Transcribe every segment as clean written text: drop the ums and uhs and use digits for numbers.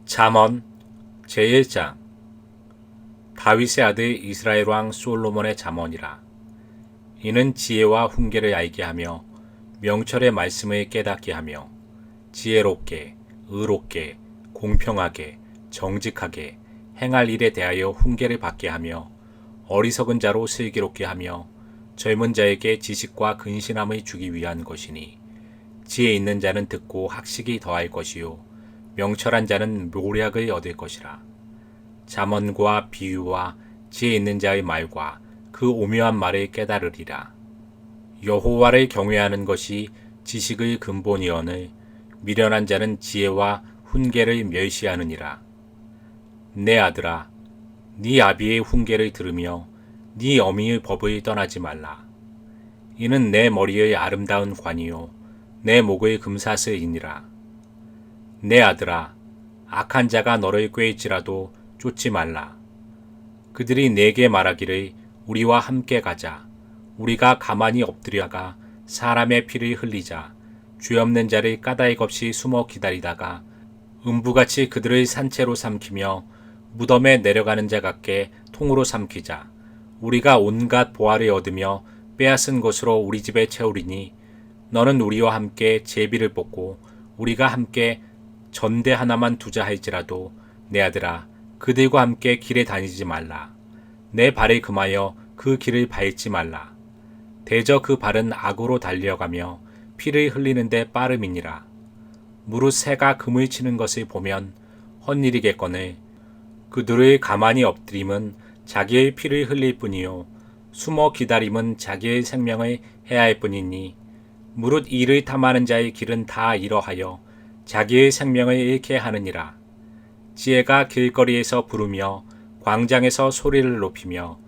잠언 제1장. 다윗의 아들 이스라엘 왕 솔로몬의 잠언이라. 이는 지혜와 훈계를 알게 하며 명철의 말씀을 깨닫게 하며 지혜롭게, 의롭게, 공평하게, 정직하게 행할 일에 대하여 훈계를 받게 하며 어리석은 자로 슬기롭게 하며 젊은 자에게 지식과 근신함을 주기 위한 것이니, 지혜 있는 자는 듣고 학식이 더할 것이요 명철한 자는 묘략을 얻을 것이라. 잠언과 비유와 지혜 있는 자의 말과 그 오묘한 말을 깨달으리라. 여호와를 경외하는 것이 지식의 근본이오늘 미련한 자는 지혜와 훈계를 멸시하느니라. 내 아들아, 네 아비의 훈계를 들으며 네 어미의 법을 떠나지 말라. 이는 내 머리의 아름다운 관이요 내 목의 금사슬이니라. 내 아들아, 악한 자가 너를 꾀일지라도 쫓지 말라. 그들이 내게 말하기를 우리와 함께 가자. 우리가 가만히 엎드려가 사람의 피를 흘리자. 죄 없는 자를 까닭 없이 숨어 기다리다가 음부같이 그들을 산채로 삼키며 무덤에 내려가는 자 같게 통으로 삼키자. 우리가 온갖 보화를 얻으며 빼앗은 것으로 우리 집에 채우리니, 너는 우리와 함께 제비를 뽑고 우리가 함께 전대 하나만 두자 할지라도 내 아들아, 그들과 함께 길에 다니지 말라. 내 발을 금하여 그 길을 밟지 말라. 대저 그 발은 악으로 달려가며 피를 흘리는데 빠름이니라. 무릇 새가 금을 치는 것을 보면 헛일이겠거늘 그들의 가만히 엎드림은 자기의 피를 흘릴 뿐이요 숨어 기다림은 자기의 생명을 해할 뿐이니, 무릇 이를 탐하는 자의 길은 다 이러하여 자기의 생명을 잃게 하느니라. 지혜가 길거리에서 부르며 광장에서 소리를 높이며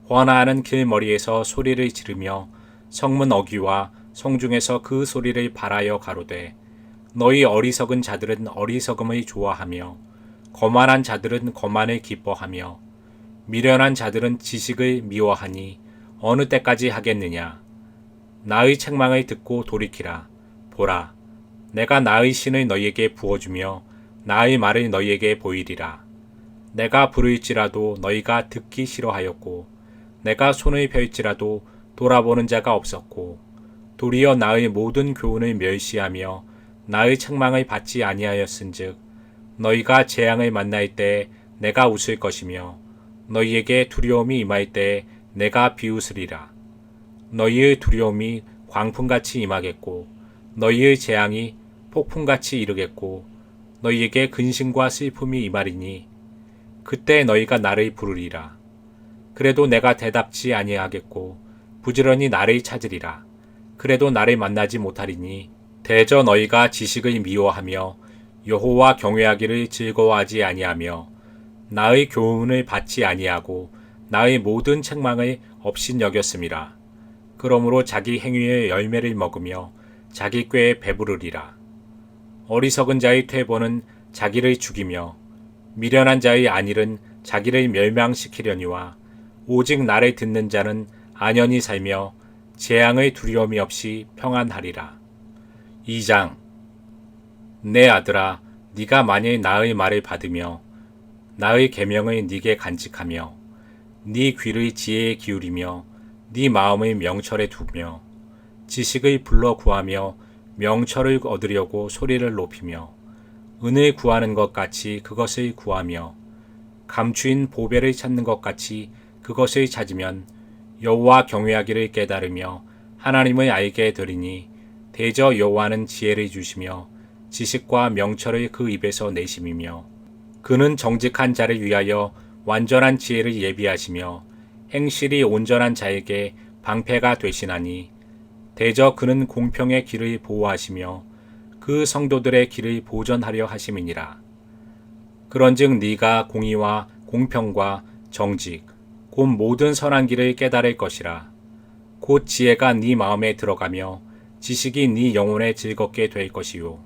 환화하는 길머리에서 소리를 지르며 성문 어귀와 성중에서 그 소리를 발하여 가로되, 너희 어리석은 자들은 어리석음을 좋아하며 거만한 자들은 거만을 기뻐하며 미련한 자들은 지식을 미워하니 어느 때까지 하겠느냐. 나의 책망을 듣고 돌이키라. 보라, 내가 나의 신을 너희에게 부어주며 나의 말을 너희에게 보이리라. 내가 부를지라도 너희가 듣기 싫어하였고, 내가 손을 펼지라도 돌아보는 자가 없었고, 도리어 나의 모든 교훈을 멸시하며 나의 책망을 받지 아니하였은즉, 너희가 재앙을 만날 때에 내가 웃을 것이며 너희에게 두려움이 임할 때에 내가 비웃으리라. 너희의 두려움이 광풍같이 임하겠고 너희의 재앙이 폭풍같이 이르겠고 너희에게 근심과 슬픔이 임하리니, 그때 너희가 나를 부르리라. 그래도 내가 대답지 아니하겠고 부지런히 나를 찾으리라. 그래도 나를 만나지 못하리니, 대저 너희가 지식을 미워하며 여호와 경외하기를 즐거워하지 아니하며 나의 교훈을 받지 아니하고 나의 모든 책망을 업신여겼음이라. 그러므로 자기 행위의 열매를 먹으며 자기 꾀에 배부르리라. 어리석은 자의 퇴보는 자기를 죽이며 미련한 자의 안일은 자기를 멸망시키려니와, 오직 나를 듣는 자는 안연히 살며 재앙의 두려움이 없이 평안하리라. 2장. 내 아들아, 네가 만일 나의 말을 받으며 나의 계명을 네게 간직하며 네 귀를 지혜에 기울이며 네 마음을 명철에 두며 지식을 불러 구하며 명철을 얻으려고 소리를 높이며 은을 구하는 것 같이 그것을 구하며 감추인 보배를 찾는 것 같이 그것을 찾으면 여호와 경외하기를 깨달으며 하나님을 알게 되리니, 대저 여호와는 지혜를 주시며 지식과 명철을 그 입에서 내심이며 그는 정직한 자를 위하여 완전한 지혜를 예비하시며 행실이 온전한 자에게 방패가 되시나니, 대저 그는 공평의 길을 보호하시며 그 성도들의 길을 보전하려 하심이니라. 그런즉 네가 공의와 공평과 정직 곧 모든 선한 길을 깨달을 것이라. 곧 지혜가 네 마음에 들어가며 지식이 네 영혼에 즐겁게 될 것이요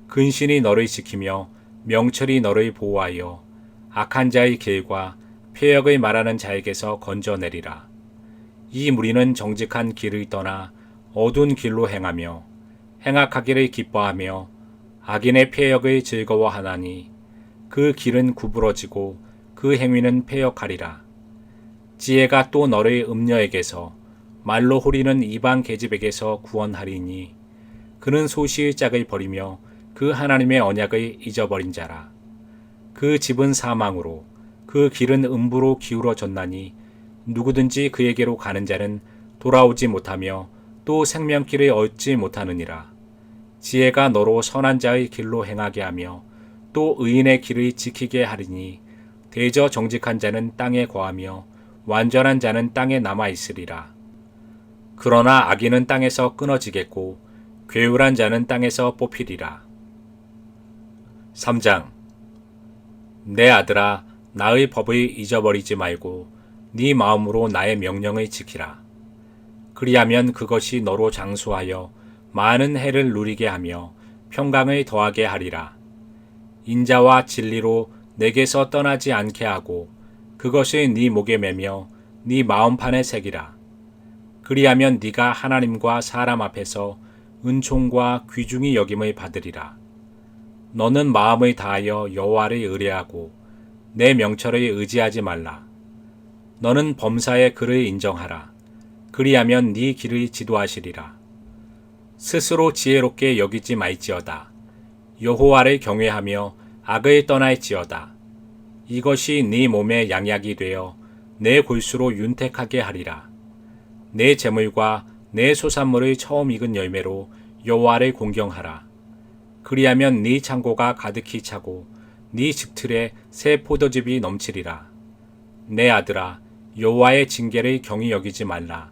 근신이 너를 지키며 명철이 너를 보호하여 악한 자의 길과 폐역을 말하는 자에게서 건져내리라. 이 무리는 정직한 길을 떠나 어두운 길로 행하며 행악하기를 기뻐하며 악인의 폐역을 즐거워하나니, 그 길은 구부러지고 그 행위는 패역하리라. 지혜가 또 너를 음녀에게서 말로 호리는 이방 계집에게서 구원하리니 그는 소시의 짝을 버리며 그 하나님의 언약을 잊어버린 자라. 그 집은 사망으로 그 길은 음부로 기울어졌나니 누구든지 그에게로 가는 자는 돌아오지 못하며 또 생명길을 얻지 못하느니라. 지혜가 너로 선한 자의 길로 행하게 하며 또 의인의 길을 지키게 하리니 대저 정직한 자는 땅에 거하며 완전한 자는 땅에 남아 있으리라. 그러나 악인은 땅에서 끊어지겠고 괴울한 자는 땅에서 뽑히리라. 3장. 내 아들아, 나의 법을 잊어버리지 말고 네 마음으로 나의 명령을 지키라. 그리하면 그것이 너로 장수하여 많은 해를 누리게 하며 평강을 더하게 하리라. 인자와 진리로 내게서 떠나지 않게 하고 그것을 네 목에 매며 네 마음판에 새기라. 그리하면 네가 하나님과 사람 앞에서 은총과 귀중히 여김을 받으리라. 너는 마음을 다하여 여호와를 의뢰하고 내 명철을 의지하지 말라. 너는 범사의 그를 인정하라. 그리하면 네 길을 지도하시리라. 스스로 지혜롭게 여기지 말지어다. 여호와를 경외하며 악을 떠날지어다. 이것이 네 몸의 양약이 되어 내 골수로 윤택하게 하리라. 내 재물과 내 소산물을 처음 익은 열매로 여호와를 공경하라. 그리하면 네 창고가 가득히 차고 네 집틀에 새 포도즙이 넘치리라. 내 아들아, 여호와의 징계를 경히 여기지 말라.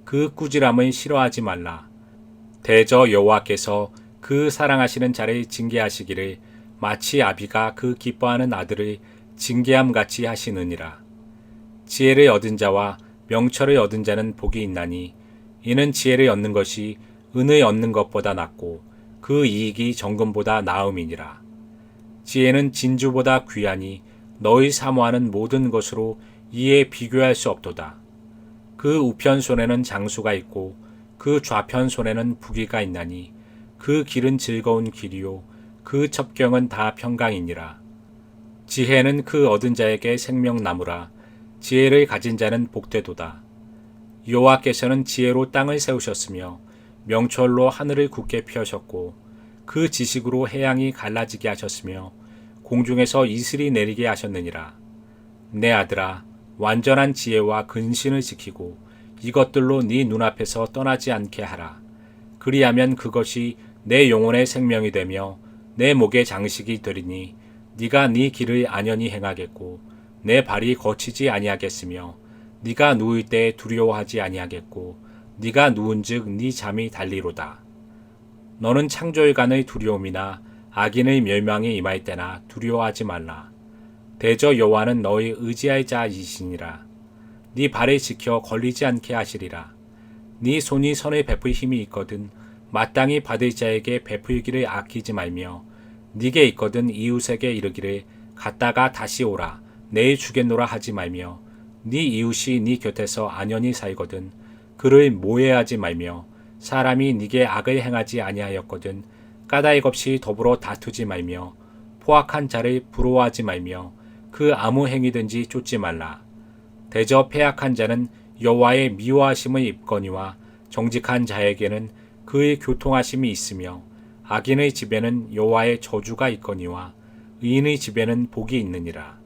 그 꾸지람을 싫어하지 말라. 대저 여호와께서 그 사랑하시는 자를 징계하시기를 마치 아비가 그 기뻐하는 아들을 징계함같이 하시느니라. 지혜를 얻은 자와 명철을 얻은 자는 복이 있나니 이는 지혜를 얻는 것이 은을 얻는 것보다 낫고 그 이익이 정금보다 나음이니라. 지혜는 진주보다 귀하니 너희 사모하는 모든 것으로 이에 비교할 수 없도다. 그 우편 손에는 장수가 있고 그 좌편 손에는 부귀가 있나니 그 길은 즐거운 길이요 그 첩경은 다 평강이니라. 지혜는 그 얻은 자에게 생명나무라. 지혜를 가진 자는 복되도다. 여호와께서는 지혜로 땅을 세우셨으며 명철로 하늘을 굳게 펴셨고 그 지식으로 해양이 갈라지게 하셨으며 공중에서 이슬이 내리게 하셨느니라. 내 아들아, 완전한 지혜와 근신을 지키고 이것들로 네 눈앞에서 떠나지 않게 하라. 그리하면 그것이 내 영혼의 생명이 되며 내 목의 장식이 되리니 네가 네 길을 안연히 행하겠고 내 발이 거치지 아니하겠으며 네가 누울 때 두려워하지 아니하겠고 네가 누운즉 네 잠이 달리로다. 너는 창조일간의 두려움이나 악인의 멸망이 임할 때나 두려워하지 말라. 대저 여호와는 너의 의지할 자이시니라. 네 발을 지켜 걸리지 않게 하시리라. 네 손이 선을 베풀 힘이 있거든 마땅히 받을 자에게 베풀기를 아끼지 말며 네게 있거든 이웃에게 이르기를 갔다가 다시 오라 내일 주겠노라 하지 말며 네 이웃이 네 곁에서 안연히 살거든 그를 모해하지 말며 사람이 네게 악을 행하지 아니하였거든 까닭 없이 더불어 다투지 말며 포악한 자를 부러워하지 말며 그 아무 행위든지 쫓지 말라. 대저 패악한 자는 여호와의 미워하심을 입거니와 정직한 자에게는 그의 교통하심이 있으며 악인의 집에는 여호와의 저주가 있거니와 의인의 집에는 복이 있느니라.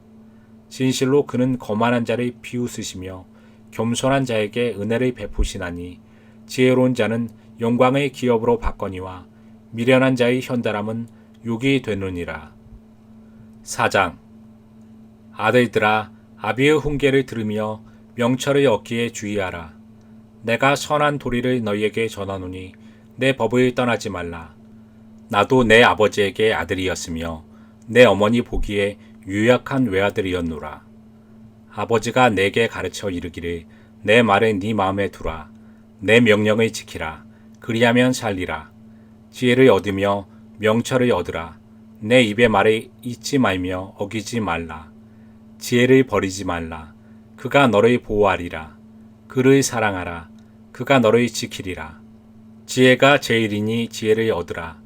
진실로 그는 거만한 자를 비웃으시며 겸손한 자에게 은혜를 베푸시나니 지혜로운 자는 영광의 기업으로 받거니와 미련한 자의 현달함은 욕이 되느니라. 4장. 아들들아, 아비의 훈계를 들으며 명철을 얻기에 주의하라. 내가 선한 도리를 너희에게 전하노니 내 법을 떠나지 말라. 나도 내 아버지에게 아들이었으며 내 어머니 보기에 유약한 외아들이었노라. 아버지가 내게 가르쳐 이르기를 내 말을 네 마음에 두라. 내 명령을 지키라. 그리하면 살리라. 지혜를 얻으며 명철을 얻으라. 내 입의 말을 잊지 말며 어기지 말라. 지혜를 버리지 말라. 그가 너를 보호하리라. 그를 사랑하라. 그가 너를 지키리라. 지혜가 제일이니 지혜를 얻으라.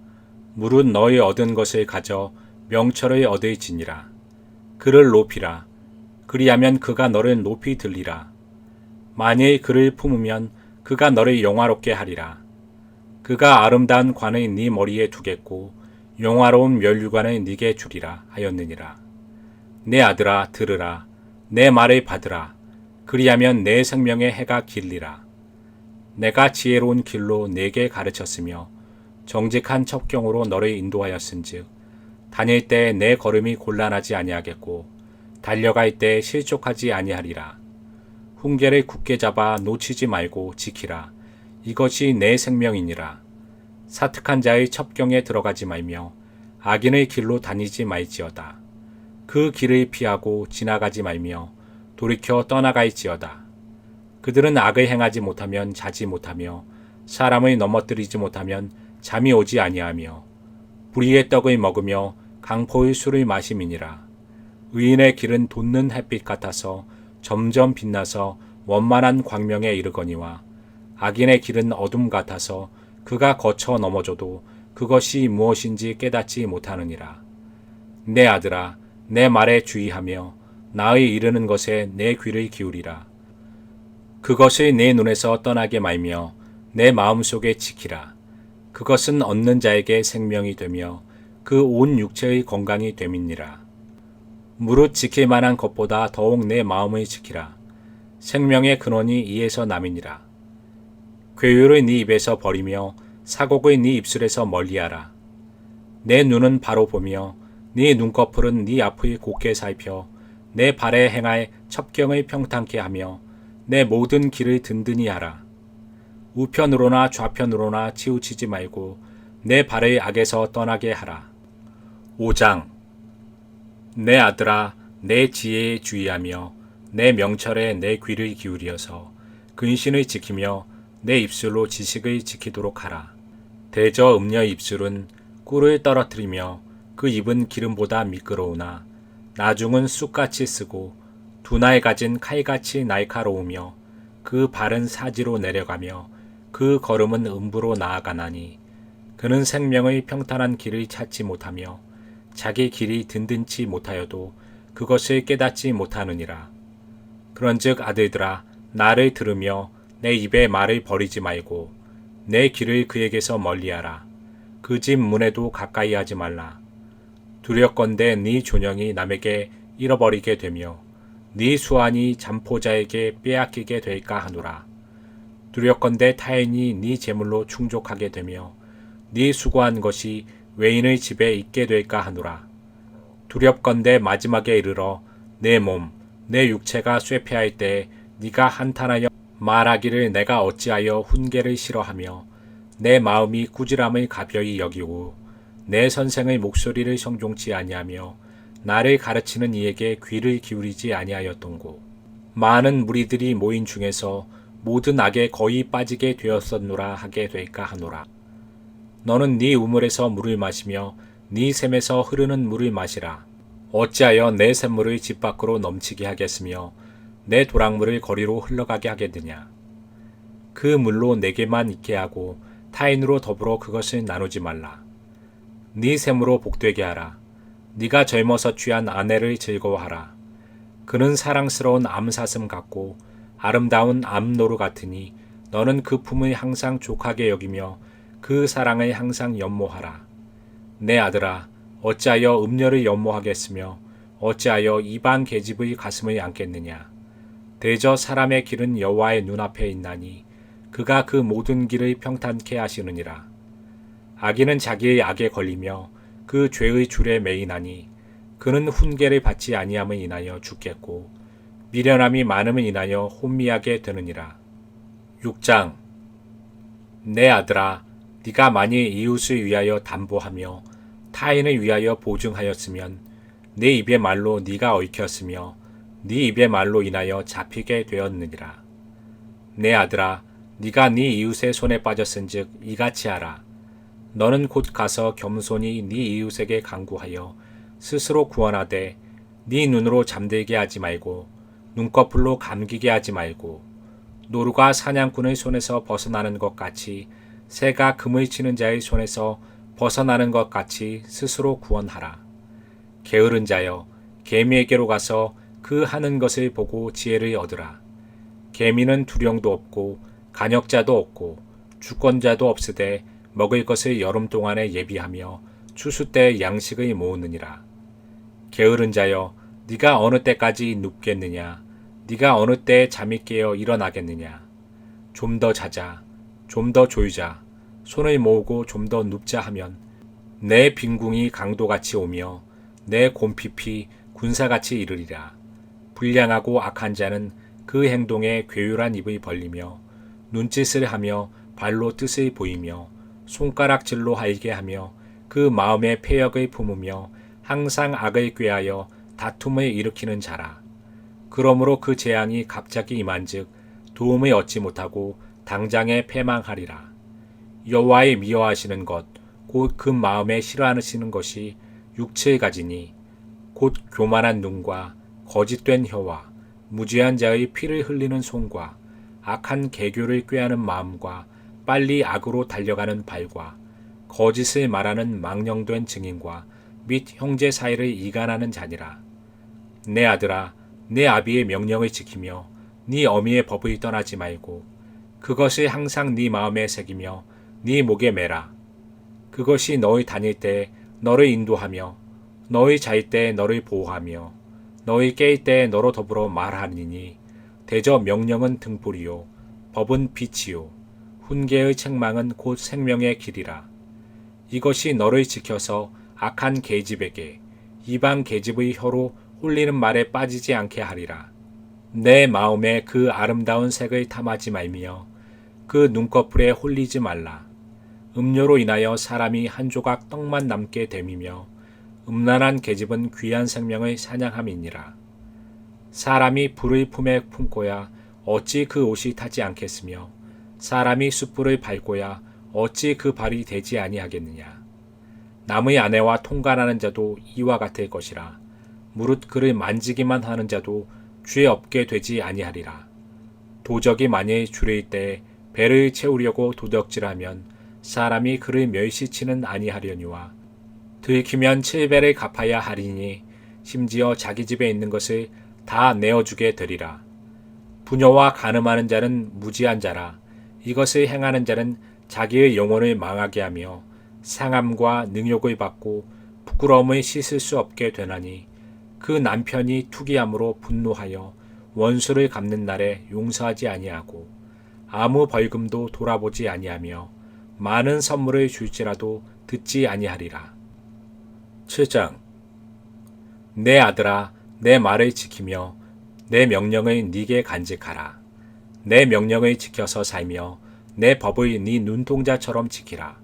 물은 너의 얻은 것을 가져 명철의 얻을지니라. 그를 높이라. 그리하면 그가 너를 높이 들리라. 만일 그를 품으면 그가 너를 영화롭게 하리라. 그가 아름다운 관을 네 머리에 두겠고 영화로운 면류관을 네게 주리라 하였느니라. 내 아들아 들으라. 내 말을 받으라. 그리하면 내 생명의 해가 길리라. 내가 지혜로운 길로 네게 가르쳤으며 정직한 첩경으로 너를 인도하였은즉 다닐 때 내 걸음이 곤란하지 아니하겠고 달려갈 때 실족하지 아니하리라. 훈계를 굳게 잡아 놓치지 말고 지키라. 이것이 내 생명이니라. 사특한 자의 첩경에 들어가지 말며 악인의 길로 다니지 말지어다. 그 길을 피하고 지나가지 말며 돌이켜 떠나갈지어다. 그들은 악을 행하지 못하면 자지 못하며 사람을 넘어뜨리지 못하면 잠이 오지 아니하며 불의의 떡을 먹으며 강포의 술을 마심이니라. 의인의 길은 돋는 햇빛 같아서 점점 빛나서 원만한 광명에 이르거니와 악인의 길은 어둠 같아서 그가 거쳐 넘어져도 그것이 무엇인지 깨닫지 못하느니라. 내 아들아, 내 말에 주의하며 나의 이르는 것에 내 귀를 기울이라. 그것을 내 눈에서 떠나게 말며 내 마음속에 지키라. 그것은 얻는 자에게 생명이 되며 그 온 육체의 건강이 됨이니라. 무릇 지킬 만한 것보다 더욱 내 마음을 지키라. 생명의 근원이 이에서 남이니라. 괴유를 네 입에서 버리며 사곡을 네 입술에서 멀리하라. 내 눈은 바로 보며 네 눈꺼풀은 네 앞을 곧게 살펴 내 발에 행할 첩경을 평탄케 하며 내 모든 길을 든든히 하라. 우편으로나 좌편으로나 치우치지 말고 내 발을 악에서 떠나게 하라. 5장. 내 아들아, 내 지혜에 주의하며 내 명철에 내 귀를 기울여서 근신을 지키며 내 입술로 지식을 지키도록 하라. 대저 음녀의 입술은 꿀을 떨어뜨리며 그 입은 기름보다 미끄러우나 나중은 쑥같이 쓰고 두나에 가진 칼같이 날카로우며 그 발은 사지로 내려가며 그 걸음은 음부로 나아가나니 그는 생명의 평탄한 길을 찾지 못하며 자기 길이 든든치 못하여도 그것을 깨닫지 못하느니라. 그런즉 아들들아 나를 들으며 내 입의 말을 버리지 말고 내 길을 그에게서 멀리하라. 그 집 문에도 가까이 하지 말라. 두렵건대 네 존영이 남에게 잃어버리게 되며 네 수완이 잠포자에게 빼앗기게 될까 하노라. 두렵건대 타인이 네 재물로 충족하게 되며 네 수고한 것이 외인의 집에 있게 될까 하노라. 두렵건대 마지막에 이르러 내 몸, 내 육체가 쇠폐할 때 네가 한탄하여 말하기를 내가 어찌하여 훈계를 싫어하며 내 마음이 꾸지람을 가벼이 여기고 내 선생의 목소리를 성종치 아니하며 나를 가르치는 이에게 귀를 기울이지 아니하였던고. 많은 무리들이 모인 중에서 모든 악에 거의 빠지게 되었었노라 하게 될까 하노라. 너는 네 우물에서 물을 마시며 네 샘에서 흐르는 물을 마시라. 어찌하여 내 샘물을 집 밖으로 넘치게 하겠으며 내 도랑물을 거리로 흘러가게 하겠느냐. 그 물로 내게만 있게 하고 타인으로 더불어 그것을 나누지 말라. 네 샘으로 복되게 하라. 네가 젊어서 취한 아내를 즐거워하라. 그는 사랑스러운 암사슴 같고 아름다운 암노루 같으니 너는 그 품을 항상 족하게 여기며 그 사랑을 항상 연모하라. 내 아들아, 어찌하여 음녀를 연모하겠으며 어찌하여 이방 계집의 가슴을 안겠느냐. 대저 사람의 길은 여호와의 눈앞에 있나니 그가 그 모든 길을 평탄케 하시느니라. 악인은 자기의 악에 걸리며 그 죄의 줄에 매이나니 그는 훈계를 받지 아니함을 인하여 죽겠고 미련함이 많음을 인하여 혼미하게 되느니라. 6장. 내 아들아, 네가 만일 이웃을 위하여 담보하며 타인을 위하여 보증하였으면 내 입의 말로 네가 얽혔으며 네 입의 말로 인하여 잡히게 되었느니라. 내 아들아, 네가 네 이웃의 손에 빠졌은즉 이같이 하라. 너는 곧 가서 겸손히 네 이웃에게 간구하여 스스로 구원하되 네 눈으로 잠들게 하지 말고 눈꺼풀로 감기게 하지 말고 노루가 사냥꾼의 손에서 벗어나는 것 같이 새가 금을 치는 자의 손에서 벗어나는 것 같이 스스로 구원하라. 게으른 자여, 개미에게로 가서 그 하는 것을 보고 지혜를 얻으라. 개미는 두령도 없고 간역자도 없고 주권자도 없으되 먹을 것을 여름 동안에 예비하며 추수 때 양식을 모으느니라. 게으른 자여, 네가 어느 때까지 눕겠느냐? 네가 어느 때 잠이 깨어 일어나겠느냐? 좀 더 자자, 좀 더 졸자, 손을 모으고 좀 더 눕자 하면 내 빈궁이 강도같이 오며 내 곰핍이 군사같이 이르리라. 불량하고 악한 자는 그 행동에 괴율한 입을 벌리며 눈짓을 하며 발로 뜻을 보이며 손가락질로 알게 하며 그 마음에 패역을 품으며 항상 악을 꾀하여 다툼을 일으키는 자라. 그러므로 그 재앙이 갑자기 임한즉 도움을 얻지 못하고 당장에 패망하리라. 여호와의 미워하시는 것 곧 그 마음에 싫어하시는 것이 육체를 가지니 곧 교만한 눈과 거짓된 혀와 무지한 자의 피를 흘리는 손과 악한 계교를 꾀하는 마음과 빨리 악으로 달려가는 발과 거짓을 말하는 망령된 증인과 및 형제 사이를 이간하는 자니라. 내 아들아, 내 아비의 명령을 지키며 네 어미의 법을 떠나지 말고 그것을 항상 네 마음에 새기며 네 목에 매라. 그것이 너의 다닐 때 너를 인도하며 너의 잘 때 너를 보호하며 너의 깨일 때 너로 더불어 말하니니 대저 명령은 등불이요 법은 빛이요 훈계의 책망은 곧 생명의 길이라. 이것이 너를 지켜서 악한 계집에게 이방 계집의 혀로 홀리는 말에 빠지지 않게 하리라. 내 마음에 그 아름다운 색을 탐하지 말며 그 눈꺼풀에 홀리지 말라. 음료로 인하여 사람이 한 조각 떡만 남게 됨이며 음란한 계집은 귀한 생명을 사냥함이니라. 사람이 불의 품에 품고야 어찌 그 옷이 타지 않겠으며 사람이 숯불을 밟고야 어찌 그 발이 되지 아니하겠느냐. 남의 아내와 통관하는 자도 이와 같을 것이라. 무릇 그를 만지기만 하는 자도 죄 없게 되지 아니하리라. 도적이 만일 줄일 때 배를 채우려고 도적질하면 사람이 그를 멸시치는 아니하려니와 들키면 7배를 갚아야 하리니 심지어 자기 집에 있는 것을 다 내어주게 되리라. 부녀와 간음하는 자는 무지한 자라. 이것을 행하는 자는 자기의 영혼을 망하게 하며 상함과 능욕을 받고 부끄러움을 씻을 수 없게 되나니 그 남편이 투기함으로 분노하여 원수를 갚는 날에 용서하지 아니하고 아무 벌금도 돌아보지 아니하며 많은 선물을 줄지라도 듣지 아니하리라. 7장. 내 아들아, 내 말을 지키며 내 명령을 네게 간직하라. 내 명령을 지켜서 살며 내 법을 네 눈동자처럼 지키라.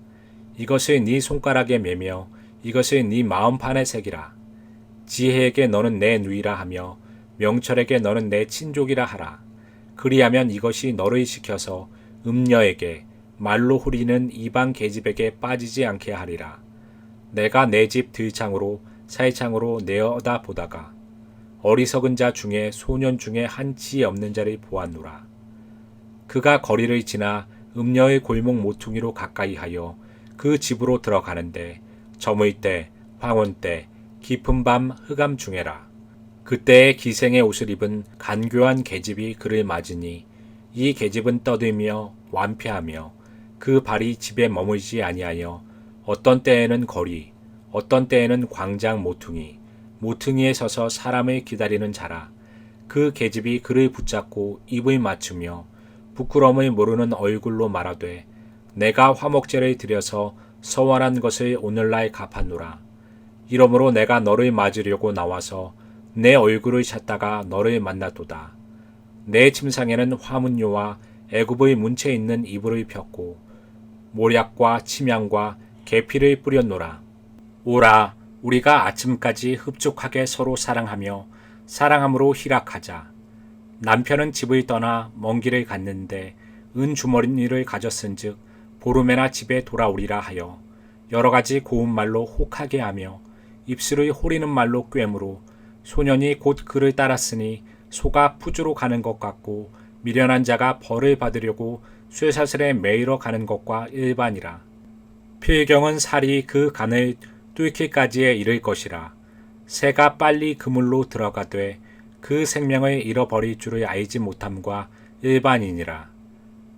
이것을 네 손가락에 매며 이것을 네 마음판에 새기라. 지혜에게 너는 내 누이라 하며 명철에게 너는 내 친족이라 하라. 그리하면 이것이 너를 지켜서 음녀에게 말로 후리는 이방 계집에게 빠지지 않게 하리라. 내가 내 집 들창으로 사이창으로 내어다 보다가 어리석은 자 중에 소년 중에 한 지혜 없는 자를 보았노라. 그가 거리를 지나 음녀의 골목 모퉁이로 가까이 하여 그 집으로 들어가는데 저물 때, 황혼 때, 깊은 밤 흑암 중에라. 그때의 기생의 옷을 입은 간교한 계집이 그를 맞으니 이 계집은 떠들며 완패하며 그 발이 집에 머물지 아니하여 어떤 때에는 거리, 어떤 때에는 광장 모퉁이, 모퉁이에 서서 사람을 기다리는 자라. 그 계집이 그를 붙잡고 입을 맞추며 부끄러움을 모르는 얼굴로 말하되 내가 화목제를 드려서 서원한 것을 오늘날 갚았노라. 이러므로 내가 너를 맞으려고 나와서 내 얼굴을 찾다가 너를 만났도다. 내 침상에는 화문요와 애굽의 문채 있는 이불을 폈고 모략과 침향과 계피를 뿌렸노라. 오라, 우리가 아침까지 흡족하게 서로 사랑하며 사랑함으로 희락하자. 남편은 집을 떠나 먼 길을 갔는데 은 주머니를 가졌은즉 보름에나 집에 돌아오리라 하여 여러 가지 고운 말로 혹하게 하며 입술을 호리는 말로 꿰므로 소년이 곧 그를 따랐으니 소가 푸주로 가는 것 같고 미련한 자가 벌을 받으려고 쇠사슬에 매이러 가는 것과 일반이라. 필경은 살이 그 간을 뚫기까지에 이를 것이라. 새가 빨리 그물로 들어가되 그 생명을 잃어버릴 줄을 알지 못함과 일반이니라.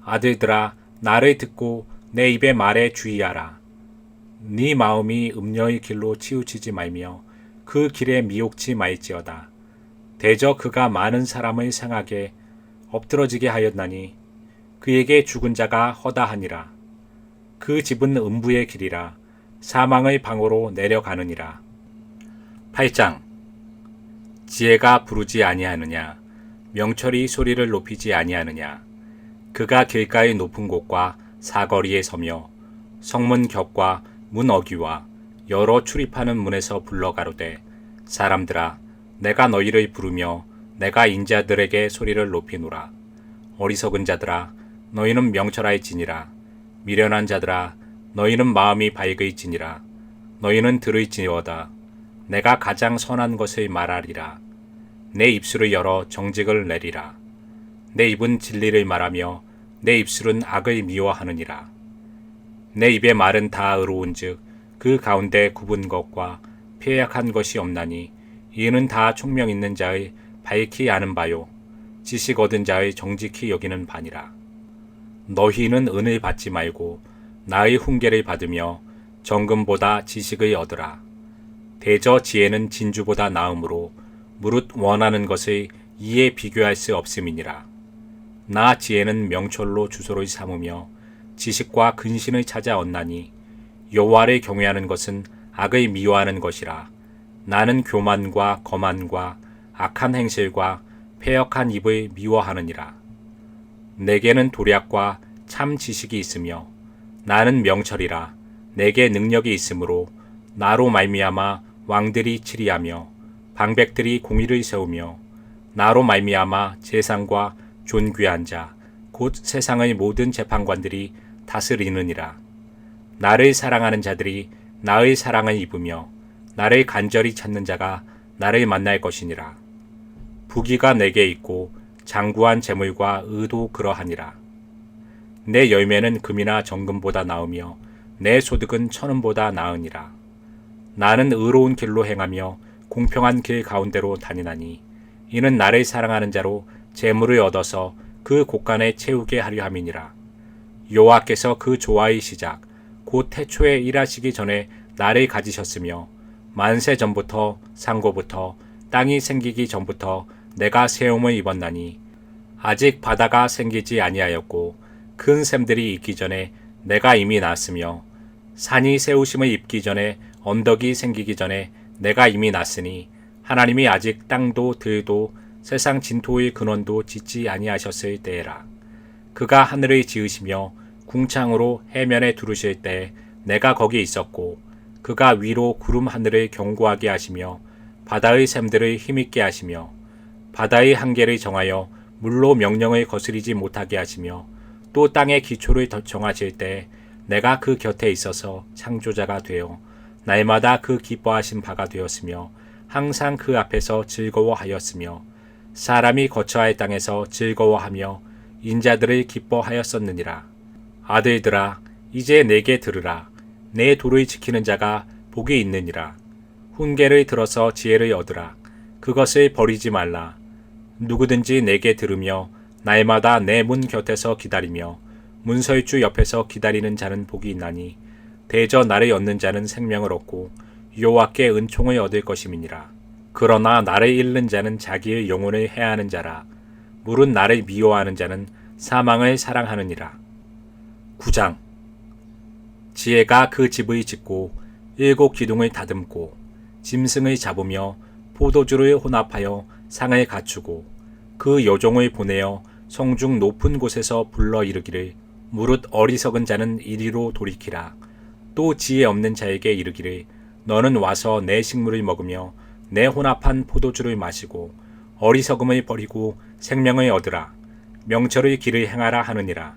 아들들아, 나를 듣고 내 입의 말에 주의하라. 네 마음이 음녀의 길로 치우치지 말며 그 길에 미혹지 말지어다. 대저 그가 많은 사람을 상하게 엎드러지게 하였나니 그에게 죽은 자가 허다하니라. 그 집은 음부의 길이라 사망의 방으로 내려가느니라. 8장. 지혜가 부르지 아니하느냐, 명철이 소리를 높이지 아니하느냐. 그가 길가의 높은 곳과 사거리에 서며 성문 격과 문 어귀와 여러 출입하는 문에서 불러 가로되, 사람들아, 내가 너희를 부르며 내가 인자들에게 소리를 높이노라. 어리석은 자들아, 너희는 명철할지니라. 미련한 자들아, 너희는 마음이 밝을지니라. 너희는 들을지어다. 내가 가장 선한 것을 말하리라. 내 입술을 열어 정직을 내리라. 내 입은 진리를 말하며 내 입술은 악을 미워하느니라. 내 입의 말은 다 의로운즉 그 가운데 굽은 것과 패약한 것이 없나니 이는 다 총명 있는 자의 밝히 아는 바요 지식 얻은 자의 정직히 여기는 바니라. 너희는 은을 받지 말고 나의 훈계를 받으며 정금보다 지식을 얻으라. 대저 지혜는 진주보다 나음으로 무릇 원하는 것을 이에 비교할 수 없음이니라. 나 지혜는 명철로 주소를 삼으며 지식과 근신을 찾아 얻나니 여호와를 경외하는 것은 악을 미워하는 것이라. 나는 교만과 거만과 악한 행실과 패역한 입을 미워하느니라. 내게는 도략과 참 지식이 있으며 나는 명철이라. 내게 능력이 있으므로 나로 말미암아 왕들이 치리하며 방백들이 공의를 세우며 나로 말미암아 재상과 존귀한 자 곧 세상의 모든 재판관들이 다스리느니라. 나를 사랑하는 자들이 나의 사랑을 입으며 나를 간절히 찾는 자가 나를 만날 것이니라. 부귀가 내게 있고 장구한 재물과 의도 그러하니라. 내 열매는 금이나 정금보다 나으며 내 소득은 천은보다 나으니라. 나는 의로운 길로 행하며 공평한 길 가운데로 다니나니 이는 나를 사랑하는 자로 재물을 얻어서 그 곳간에 채우게 하려 함이니라. 여호와께서 그 조화의 시작 곧 태초에 일하시기 전에 나를 가지셨으며 만세 전부터 상고부터 땅이 생기기 전부터 내가 세움을 입었나니 아직 바다가 생기지 아니하였고 큰 샘들이 있기 전에 내가 이미 났으며 산이 세우심을 입기 전에 언덕이 생기기 전에 내가 이미 났으니 하나님이 아직 땅도 들도 세상 진토의 근원도 짓지 아니하셨을 때에라. 그가 하늘을 지으시며 궁창으로 해면에 두르실 때 내가 거기 있었고 그가 위로 구름 하늘을 견고하게 하시며 바다의 샘들을 힘있게 하시며 바다의 한계를 정하여 물로 명령을 거스리지 못하게 하시며 또 땅의 기초를 정하실 때 내가 그 곁에 있어서 창조자가 되어 날마다 그 기뻐하신 바가 되었으며 항상 그 앞에서 즐거워하였으며 사람이 거처할 땅에서 즐거워하며 인자들을 기뻐하였었느니라. 아들들아, 이제 내게 들으라. 내 도를 지키는 자가 복이 있느니라. 훈계를 들어서 지혜를 얻으라. 그것을 버리지 말라. 누구든지 내게 들으며 날마다 내 문 곁에서 기다리며 문설주 옆에서 기다리는 자는 복이 있나니 대저 나를 얻는 자는 생명을 얻고 여호와께 은총을 얻을 것임이니라. 그러나 나를 잃는 자는 자기의 영혼을 해하는 자라. 물은 나를 미워하는 자는 사망을 사랑하느니라. 9장. 지혜가 그 집을 짓고 7 기둥을 다듬고 짐승을 잡으며 포도주를 혼합하여 상을 갖추고 그 여종을 보내어 성중 높은 곳에서 불러 이르기를 무릇 어리석은 자는 이리로 돌이키라. 또 지혜 없는 자에게 이르기를 너는 와서 내 식물을 먹으며 내 혼합한 포도주를 마시고 어리석음을 버리고 생명을 얻으라. 명철의 길을 행하라 하느니라.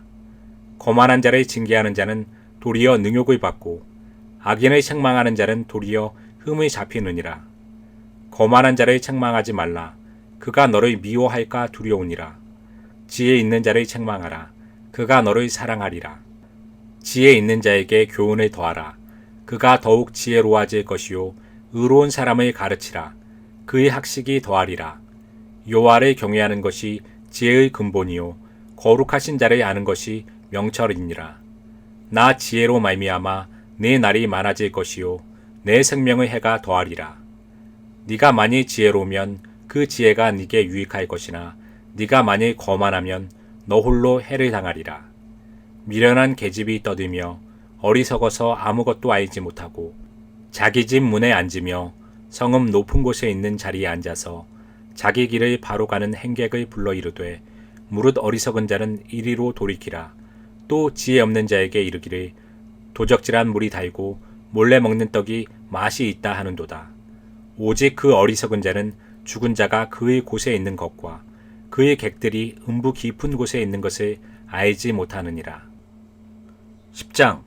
거만한 자를 징계하는 자는 도리어 능욕을 받고 악인을 책망하는 자는 도리어 흠을 잡히느니라. 거만한 자를 책망하지 말라. 그가 너를 미워할까 두려우니라. 지혜 있는 자를 책망하라. 그가 너를 사랑하리라. 지혜 있는 자에게 교훈을 더하라. 그가 더욱 지혜로워질 것이요 의로운 사람의 가르치라. 그의 학식이 더하리라. 여호와를 경외하는 것이 지혜의 근본이요 거룩하신 자를 아는 것이 명철이니라. 나 지혜로 말미암아 내 날이 많아질 것이요 내 생명의 해가 더하리라. 네가 만일 지혜로우면 그 지혜가 네게 유익할 것이나 네가 만일 거만하면 너 홀로 해를 당하리라. 미련한 계집이 떠들며 어리석어서 아무것도 알지 못하고 자기 집 문에 앉으며 성읍 높은 곳에 있는 자리에 앉아서 자기 길을 바로 가는 행객을 불러 이르되 무릇 어리석은 자는 이리로 돌이키라. 또 지혜 없는 자에게 이르기를 도적질한 물이 달고 몰래 먹는 떡이 맛이 있다 하는도다. 오직 그 어리석은 자는 죽은 자가 그의 곳에 있는 것과 그의 객들이 음부 깊은 곳에 있는 것을 알지 못하느니라. 10장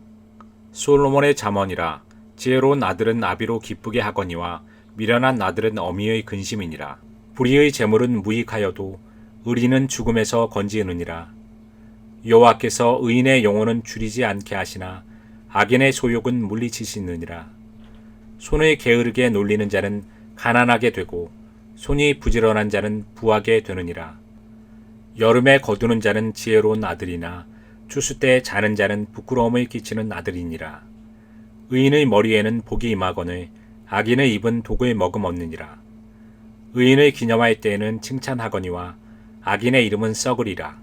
솔로몬의 잠언이라. 지혜로운 아들은 아비로 기쁘게 하거니와 미련한 아들은 어미의 근심이니라. 불의의 재물은 무익하여도 의리는 죽음에서 건지느니라. 여호와께서 의인의 영혼은 줄이지 않게 하시나 악인의 소욕은 물리치시느니라. 손을 게으르게 놀리는 자는 가난하게 되고 손이 부지런한 자는 부하게 되느니라. 여름에 거두는 자는 지혜로운 아들이나 추수 때 자는 자는 부끄러움을 끼치는 아들이니라. 의인의 머리에는 복이 임하거늘 악인의 입은 독을 머금었느니라. 의인을 기념할 때에는 칭찬하거니와 악인의 이름은 썩으리라.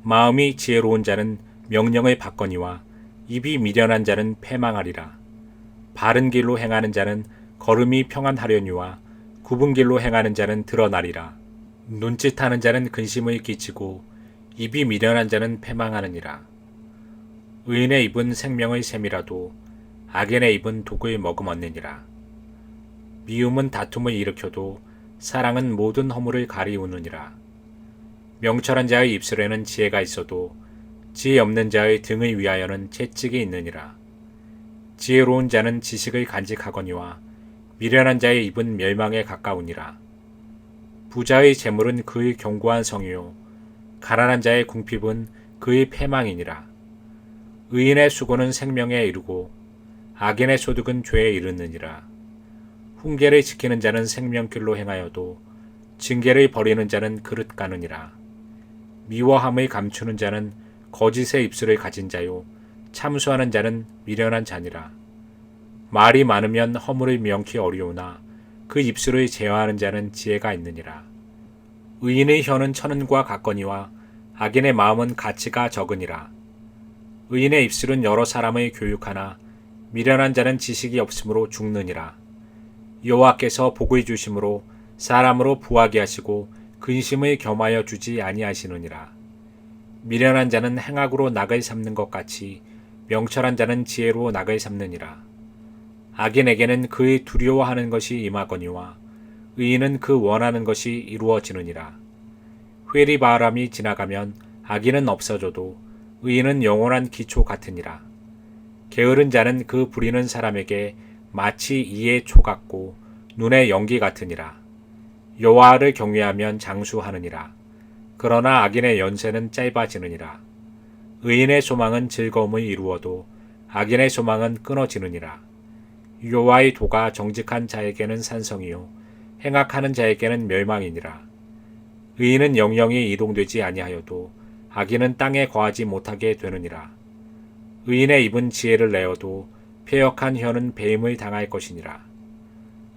마음이 지혜로운 자는 명령을 받거니와 입이 미련한 자는 패망하리라. 바른 길로 행하는 자는 걸음이 평안하려니와 굽은 길로 행하는 자는 드러나리라. 눈짓하는 자는 근심을 끼치고 입이 미련한 자는 패망하느니라. 의인의 입은 생명의 샘이라도 악인의 입은 독을 머금었느니라. 미움은 다툼을 일으켜도 사랑은 모든 허물을 가리우느니라. 명철한 자의 입술에는 지혜가 있어도 지혜 없는 자의 등을 위하여는 채찍이 있느니라. 지혜로운 자는 지식을 간직하거니와 미련한 자의 입은 멸망에 가까우니라. 부자의 재물은 그의 견고한 성이요 가난한 자의 궁핍은 그의 패망이니라. 의인의 수고는 생명에 이르고 악인의 소득은 죄에 이르느니라. 훈계를 지키는 자는 생명길로 행하여도 징계를 버리는 자는 그릇 가느니라. 미워함을 감추는 자는 거짓의 입술을 가진 자요 참수하는 자는 미련한 자니라. 말이 많으면 허물을 명키 어려우나 그 입술을 제어하는 자는 지혜가 있느니라. 의인의 혀는 천은과 같거니와 악인의 마음은 가치가 적으니라. 의인의 입술은 여러 사람을 교육하나 미련한 자는 지식이 없으므로 죽느니라. 여호와께서 복을 주심으로 사람으로 부하게 하시고 근심을 겸하여 주지 아니하시느니라. 미련한 자는 행악으로 낙을 삼는 것 같이 명철한 자는 지혜로 낙을 삼느니라. 악인에게는 그의 두려워하는 것이 임하거니와 의인은 그 원하는 것이 이루어지느니라. 회리 바람이 지나가면 악인은 없어져도 의인은 영원한 기초 같으니라. 게으른 자는 그 부리는 사람에게 마치 이의 초 같고 눈의 연기 같으니라. 여호와를 경외하면 장수하느니라. 그러나 악인의 연세는 짧아지느니라. 의인의 소망은 즐거움을 이루어도 악인의 소망은 끊어지느니라. 여호와의 도가 정직한 자에게는 산성이요 행악하는 자에게는 멸망이니라. 의인은 영영이 이동되지 아니하여도 악인은 땅에 거하지 못하게 되느니라. 의인의 입은 지혜를 내어도 패역한 혀는 배임을 당할 것이니라.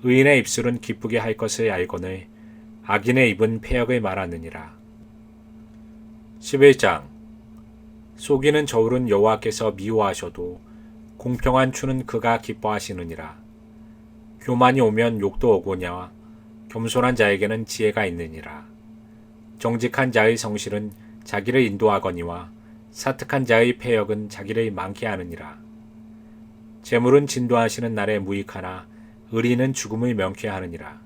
의인의 입술은 기쁘게 할 것을 알거늘 악인의 입은 패역을 말하느니라. 11장 속이는 저울은 여호와께서 미워하셔도 공평한 추는 그가 기뻐하시느니라. 교만이 오면 욕도 오고냐 겸손한 자에게는 지혜가 있느니라. 정직한 자의 성실은 자기를 인도하거니와 사특한 자의 패역은 자기를 많게 하느니라. 재물은 진도하시는 날에 무익하나 의리는 죽음을 명쾌 하느니라.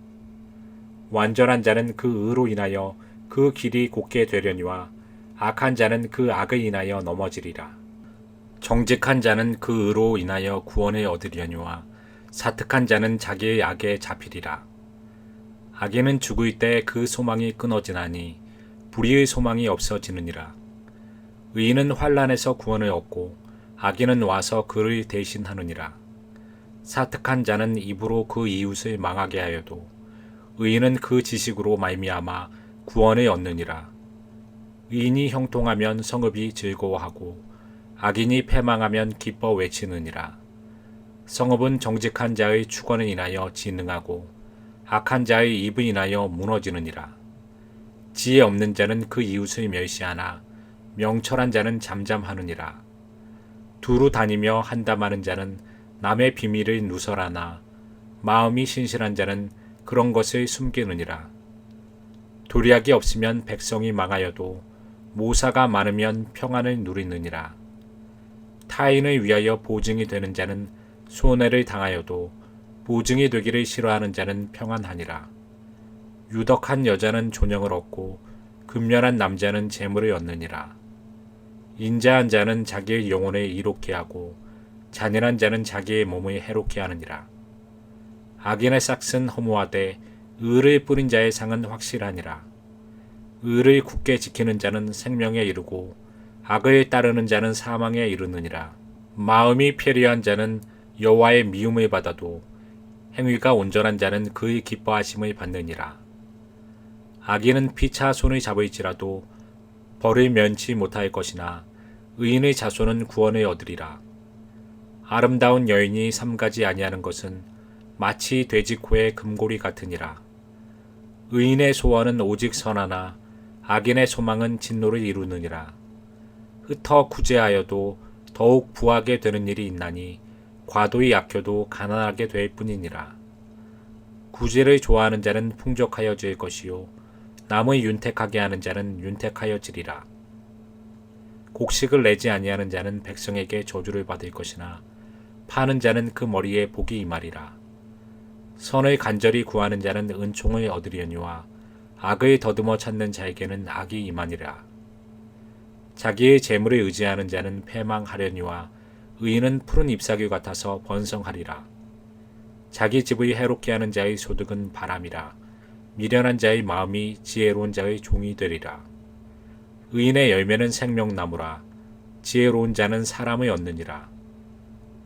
완전한 자는 그 의로 인하여 그 길이 곧게 되려니와 악한 자는 그 악을 인하여 넘어지리라. 정직한 자는 그 의로 인하여 구원을 얻으려니와 사특한 자는 자기의 악에 잡히리라. 악인은 죽을 때 그 소망이 끊어지나니 불의의 소망이 없어지느니라. 의인은 환난에서 구원을 얻고 악인은 와서 그를 대신하느니라. 사특한 자는 입으로 그 이웃을 망하게 하여도 의인은 그 지식으로 말미암아 구원을 얻느니라. 의인이 형통하면 성읍이 즐거워하고 악인이 패망하면 기뻐 외치느니라. 성읍은 정직한 자의 축원을 인하여 진흥하고 악한 자의 입을 인하여 무너지느니라. 지혜 없는 자는 그 이웃을 멸시하나 명철한 자는 잠잠하느니라. 두루 다니며 한담하는 자는 남의 비밀을 누설하나 마음이 신실한 자는 그런 것을 숨기느니라. 도리학이 없으면 백성이 망하여도 모사가 많으면 평안을 누리느니라. 타인을 위하여 보증이 되는 자는 손해를 당하여도 보증이 되기를 싫어하는 자는 평안하니라. 유덕한 여자는 존영을 얻고 근면한 남자는 재물을 얻느니라. 인자한 자는 자기의 영혼을 이롭게 하고 잔인한 자는 자기의 몸을 해롭게 하느니라. 악인의 싹은 허무하되 의를 뿌린 자의 상은 확실하니라. 의를 굳게 지키는 자는 생명에 이르고 악을 따르는 자는 사망에 이르느니라. 마음이 패리한 자는 여호와의 미움을 받아도 행위가 온전한 자는 그의 기뻐하심을 받느니라. 악인은 피차 손을 잡을지라도 벌을 면치 못할 것이나 의인의 자손은 구원을 얻으리라. 아름다운 여인이 삼가지 아니하는 것은 마치 돼지 코의 금고리 같으니라. 의인의 소원은 오직 선하나 악인의 소망은 진노를 이루느니라. 흩어 구제하여도 더욱 부하게 되는 일이 있나니 과도히 아껴도 가난하게 될 뿐이니라. 구제를 좋아하는 자는 풍족하여질 것이요 남의 윤택하게 하는 자는 윤택하여지리라. 곡식을 내지 아니하는 자는 백성에게 저주를 받을 것이나 파는 자는 그 머리에 복이 임하리라. 선을 간절히 구하는 자는 은총을 얻으려니와 악을 더듬어 찾는 자에게는 악이 임하니라. 자기의 재물을 의지하는 자는 패망하려니와 의인은 푸른 잎사귀 같아서 번성하리라. 자기 집을 해롭게 하는 자의 소득은 바람이라. 미련한 자의 마음이 지혜로운 자의 종이 되리라. 의인의 열매는 생명나무라. 지혜로운 자는 사람을 얻느니라.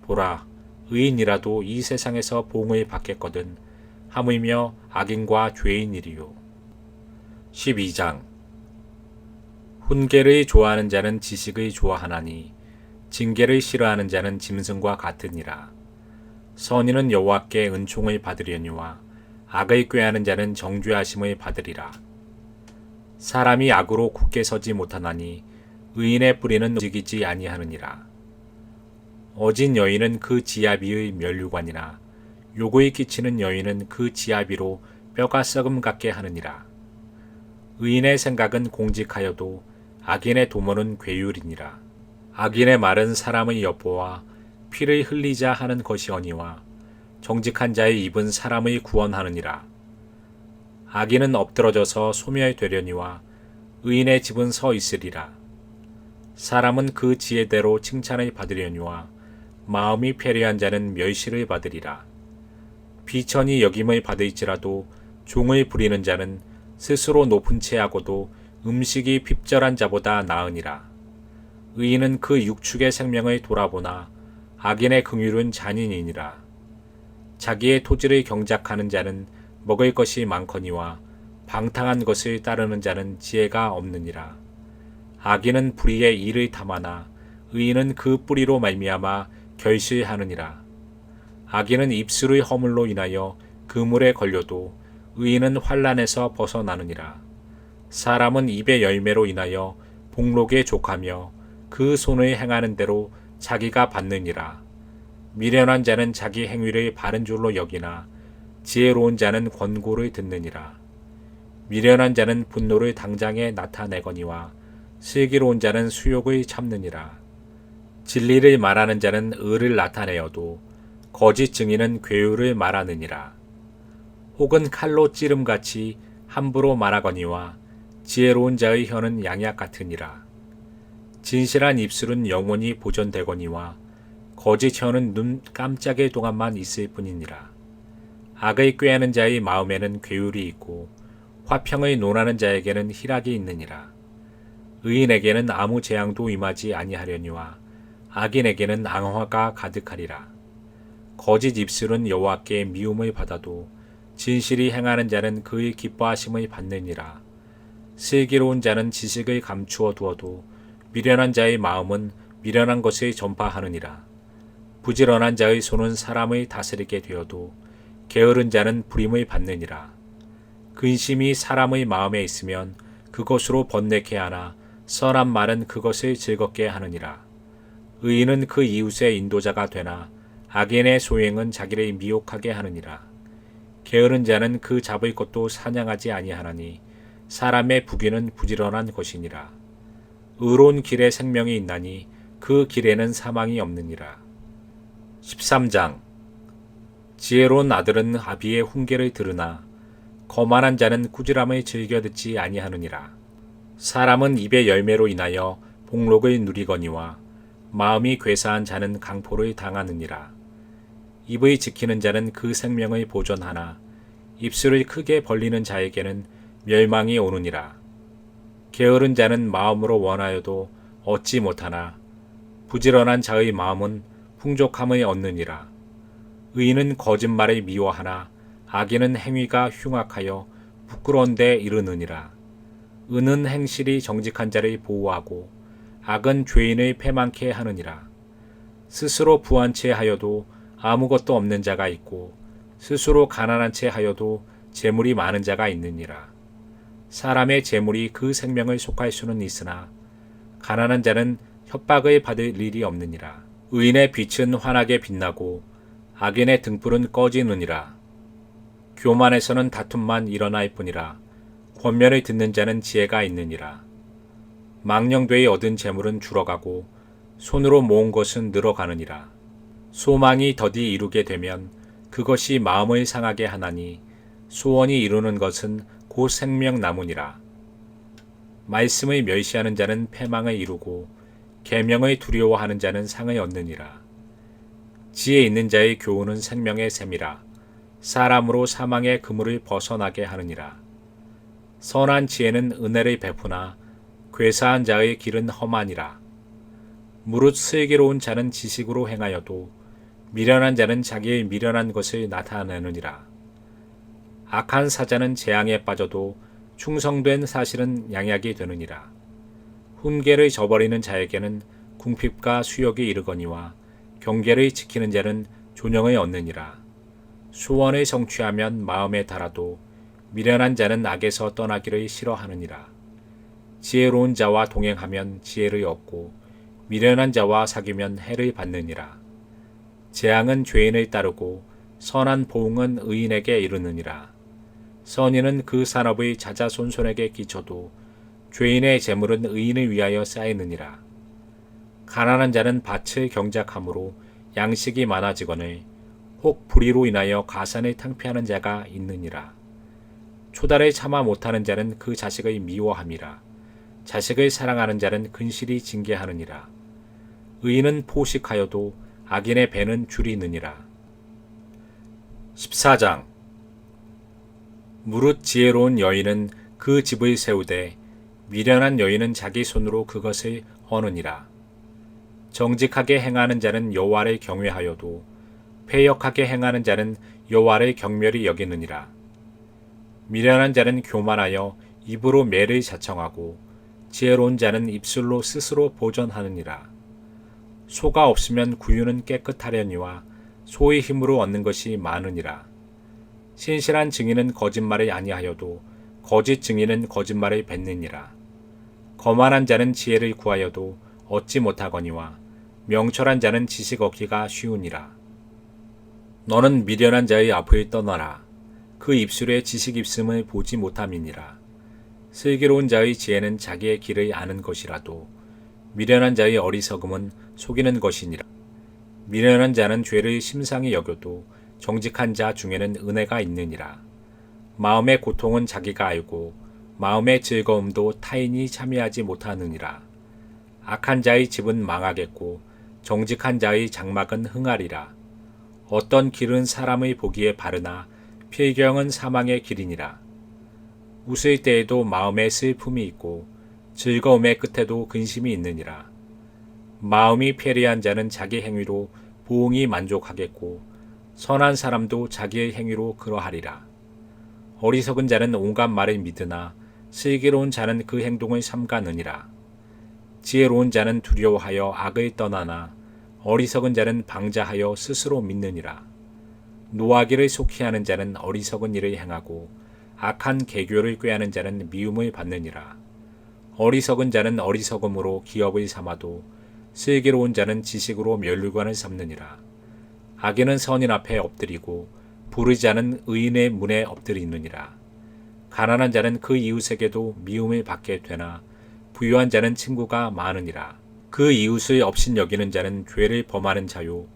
보라, 의인이라도 이 세상에서 보응을 받겠거든 하물며 악인과 죄인이리요. 12장. 훈계를 좋아하는 자는 지식을 좋아하나니 징계를 싫어하는 자는 짐승과 같으니라. 선인은 여호와께 은총을 받으려니와 악을 꾀하는 자는 정죄하심을 받으리라. 사람이 악으로 굳게 서지 못하나니 의인의 뿌리는 움직이지 아니하느니라. 어진 여인은 그 지아비의 면류관이나 욕을 끼치는 여인은 그 지아비로 뼈가 썩음 같게 하느니라. 의인의 생각은 공직하여도 악인의 도모는 괴율이니라. 악인의 말은 사람의 엿보아 피를 흘리자 하는 것이거니와 정직한 자의 입은 사람의 구원하느니라. 악인은 엎드러져서 소멸되려니와 의인의 집은 서 있으리라. 사람은 그 지혜대로 칭찬을 받으려니와 마음이 패리한 자는 멸시를 받으리라. 비천이 여김을 받을지라도 종을 부리는 자는 스스로 높은 채하고도 음식이 핍절한 자보다 나으니라. 의인은 그 육축의 생명을 돌아보나 악인의 긍휼은 잔인이니라. 자기의 토지를 경작하는 자는 먹을 것이 많거니와 방탕한 것을 따르는 자는 지혜가 없느니라. 악인은 불의의 일을 탐하나 의인은 그 뿌리로 말미암아 결실하느니라. 악인은 입술의 허물로 인하여 그물에 걸려도 의인은 환난에서 벗어나느니라. 사람은 입의 열매로 인하여 복록에 족하며 그 손을 행하는 대로 자기가 받느니라. 미련한 자는 자기 행위를 바른 줄로 여기나 지혜로운 자는 권고를 듣느니라. 미련한 자는 분노를 당장에 나타내거니와 슬기로운 자는 수욕을 참느니라. 진리를 말하는 자는 의를 나타내어도 거짓 증인은 괴유를 말하느니라. 혹은 칼로 찌름같이 함부로 말하거니와 지혜로운 자의 혀는 양약 같으니라. 진실한 입술은 영원히 보존되거니와 거짓 혀는 눈 깜짝의 동안만 있을 뿐이니라. 악을 꾀하는 자의 마음에는 괴율이 있고 화평을 논하는 자에게는 희락이 있느니라. 의인에게는 아무 재앙도 임하지 아니하려니와 악인에게는 앙화가 가득하리라. 거짓 입술은 여호와께 미움을 받아도 진실이 행하는 자는 그의 기뻐하심을 받느니라. 슬기로운 자는 지식을 감추어 두어도 미련한 자의 마음은 미련한 것을 전파하느니라. 부지런한 자의 손은 사람을 다스리게 되어도 게으른 자는 부림을 받느니라. 근심이 사람의 마음에 있으면 그것으로 번뇌케 하나 선한 말은 그것을 즐겁게 하느니라. 의인은 그 이웃의 인도자가 되나 악인의 소행은 자기를 미혹하게 하느니라. 게으른 자는 그 잡을 것도 사냥하지 아니하나니 사람의 부귀는 부지런한 것이니라. 의로운 길에 생명이 있나니 그 길에는 사망이 없느니라. 13장. 지혜로운 아들은 아비의 훈계를 들으나 거만한 자는 꾸지람을 즐겨 듣지 아니하느니라. 사람은 입의 열매로 인하여 복록을 누리거니와 마음이 괴사한 자는 강포를 당하느니라. 입을 지키는 자는 그 생명을 보존하나 입술을 크게 벌리는 자에게는 멸망이 오느니라. 게으른 자는 마음으로 원하여도 얻지 못하나 부지런한 자의 마음은 풍족함을 얻느니라. 의인은 거짓말을 미워하나 악인은 행위가 흉악하여 부끄러운 데 이르느니라. 의는 행실이 정직한 자를 보호하고 악은 죄인을 패망케 하느니라. 스스로 부한 채 하여도 아무것도 없는 자가 있고 스스로 가난한 채 하여도 재물이 많은 자가 있느니라. 사람의 재물이 그 생명을 속할 수는 있으나 가난한 자는 협박을 받을 일이 없느니라. 의인의 빛은 환하게 빛나고 악인의 등불은 꺼지느니라. 교만에서는 다툼만 일어날 뿐이라. 권면을 듣는 자는 지혜가 있느니라. 망령되이 얻은 재물은 줄어가고 손으로 모은 것은 늘어가느니라. 소망이 더디 이루게 되면 그것이 마음을 상하게 하나니 소원이 이루는 것은 곧 생명나무니라. 말씀을 멸시하는 자는 패망을 이루고 계명을 두려워하는 자는 상을 얻느니라. 지혜 있는 자의 교훈은 생명의 샘이라. 사람으로 사망의 그물을 벗어나게 하느니라. 선한 지혜는 은혜를 베푸나 괴사한 자의 길은 험하니라. 무릇 슬기로운 자는 지식으로 행하여도 미련한 자는 자기의 미련한 것을 나타내느니라. 악한 사자는 재앙에 빠져도 충성된 사실은 양약이 되느니라. 훈계를 저버리는 자에게는 궁핍과 수욕이 이르거니와 경계를 지키는 자는 존영을 얻느니라. 소원을 성취하면 마음에 달아도 미련한 자는 악에서 떠나기를 싫어하느니라. 지혜로운 자와 동행하면 지혜를 얻고 미련한 자와 사귀면 해를 받느니라. 재앙은 죄인을 따르고 선한 보응은 의인에게 이르느니라. 선인은 그 산업의 자자손손에게 끼쳐도 죄인의 재물은 의인을 위하여 쌓이느니라. 가난한 자는 밭을 경작함으로 양식이 많아지거늘 혹 불의로 인하여 가산을 탕피하는 자가 있느니라. 초달을 참아 못하는 자는 그 자식을 미워함이라. 자식을 사랑하는 자는 근실이 징계하느니라. 의인은 포식하여도 악인의 배는 줄이느니라. 14장. 무릇 지혜로운 여인은 그 집을 세우되 미련한 여인은 자기 손으로 그것을 허느니라. 정직하게 행하는 자는 여호와를 경외하여도 패역하게 행하는 자는 여호와를 경멸히 여기느니라. 미련한 자는 교만하여 입으로 매를 자청하고 지혜로운 자는 입술로 스스로 보전하느니라. 소가 없으면 구유는 깨끗하려니와 소의 힘으로 얻는 것이 많으니라. 신실한 증인은 거짓말을 아니하여도 거짓 증인은 거짓말을 뱉느니라. 거만한 자는 지혜를 구하여도 얻지 못하거니와 명철한 자는 지식 얻기가 쉬우니라. 너는 미련한 자의 앞을 떠나라. 그 입술에 지식 있음을 보지 못함이니라. 슬기로운 자의 지혜는 자기의 길을 아는 것이라도 미련한 자의 어리석음은 속이는 것이니라. 미련한 자는 죄를 심상히 여겨도 정직한 자 중에는 은혜가 있느니라. 마음의 고통은 자기가 알고 마음의 즐거움도 타인이 참여하지 못하느니라. 악한 자의 집은 망하겠고 정직한 자의 장막은 흥하리라. 어떤 길은 사람의 보기에 바르나 필경은 사망의 길이니라. 웃을 때에도 마음에 슬픔이 있고 즐거움의 끝에도 근심이 있느니라. 마음이 패리한 자는 자기 행위로 부응이 만족하겠고 선한 사람도 자기의 행위로 그러하리라. 어리석은 자는 온갖 말을 믿으나 슬기로운 자는 그 행동을 삼가느니라. 지혜로운 자는 두려워하여 악을 떠나나 어리석은 자는 방자하여 스스로 믿느니라. 노하기를 속히 하는 자는 어리석은 일을 행하고 악한 계교를 꾀하는 자는 미움을 받느니라. 어리석은 자는 어리석음으로 기업을 삼아도 슬기로운 자는 지식으로 면류관을 삼느니라. 악인은 선인 앞에 엎드리고 부르지 않은 의인의 문에 엎드리느니라. 가난한 자는 그 이웃에게도 미움을 받게 되나 부유한 자는 친구가 많으니라. 그 이웃을 업신 여기는 자는 죄를 범하는 자요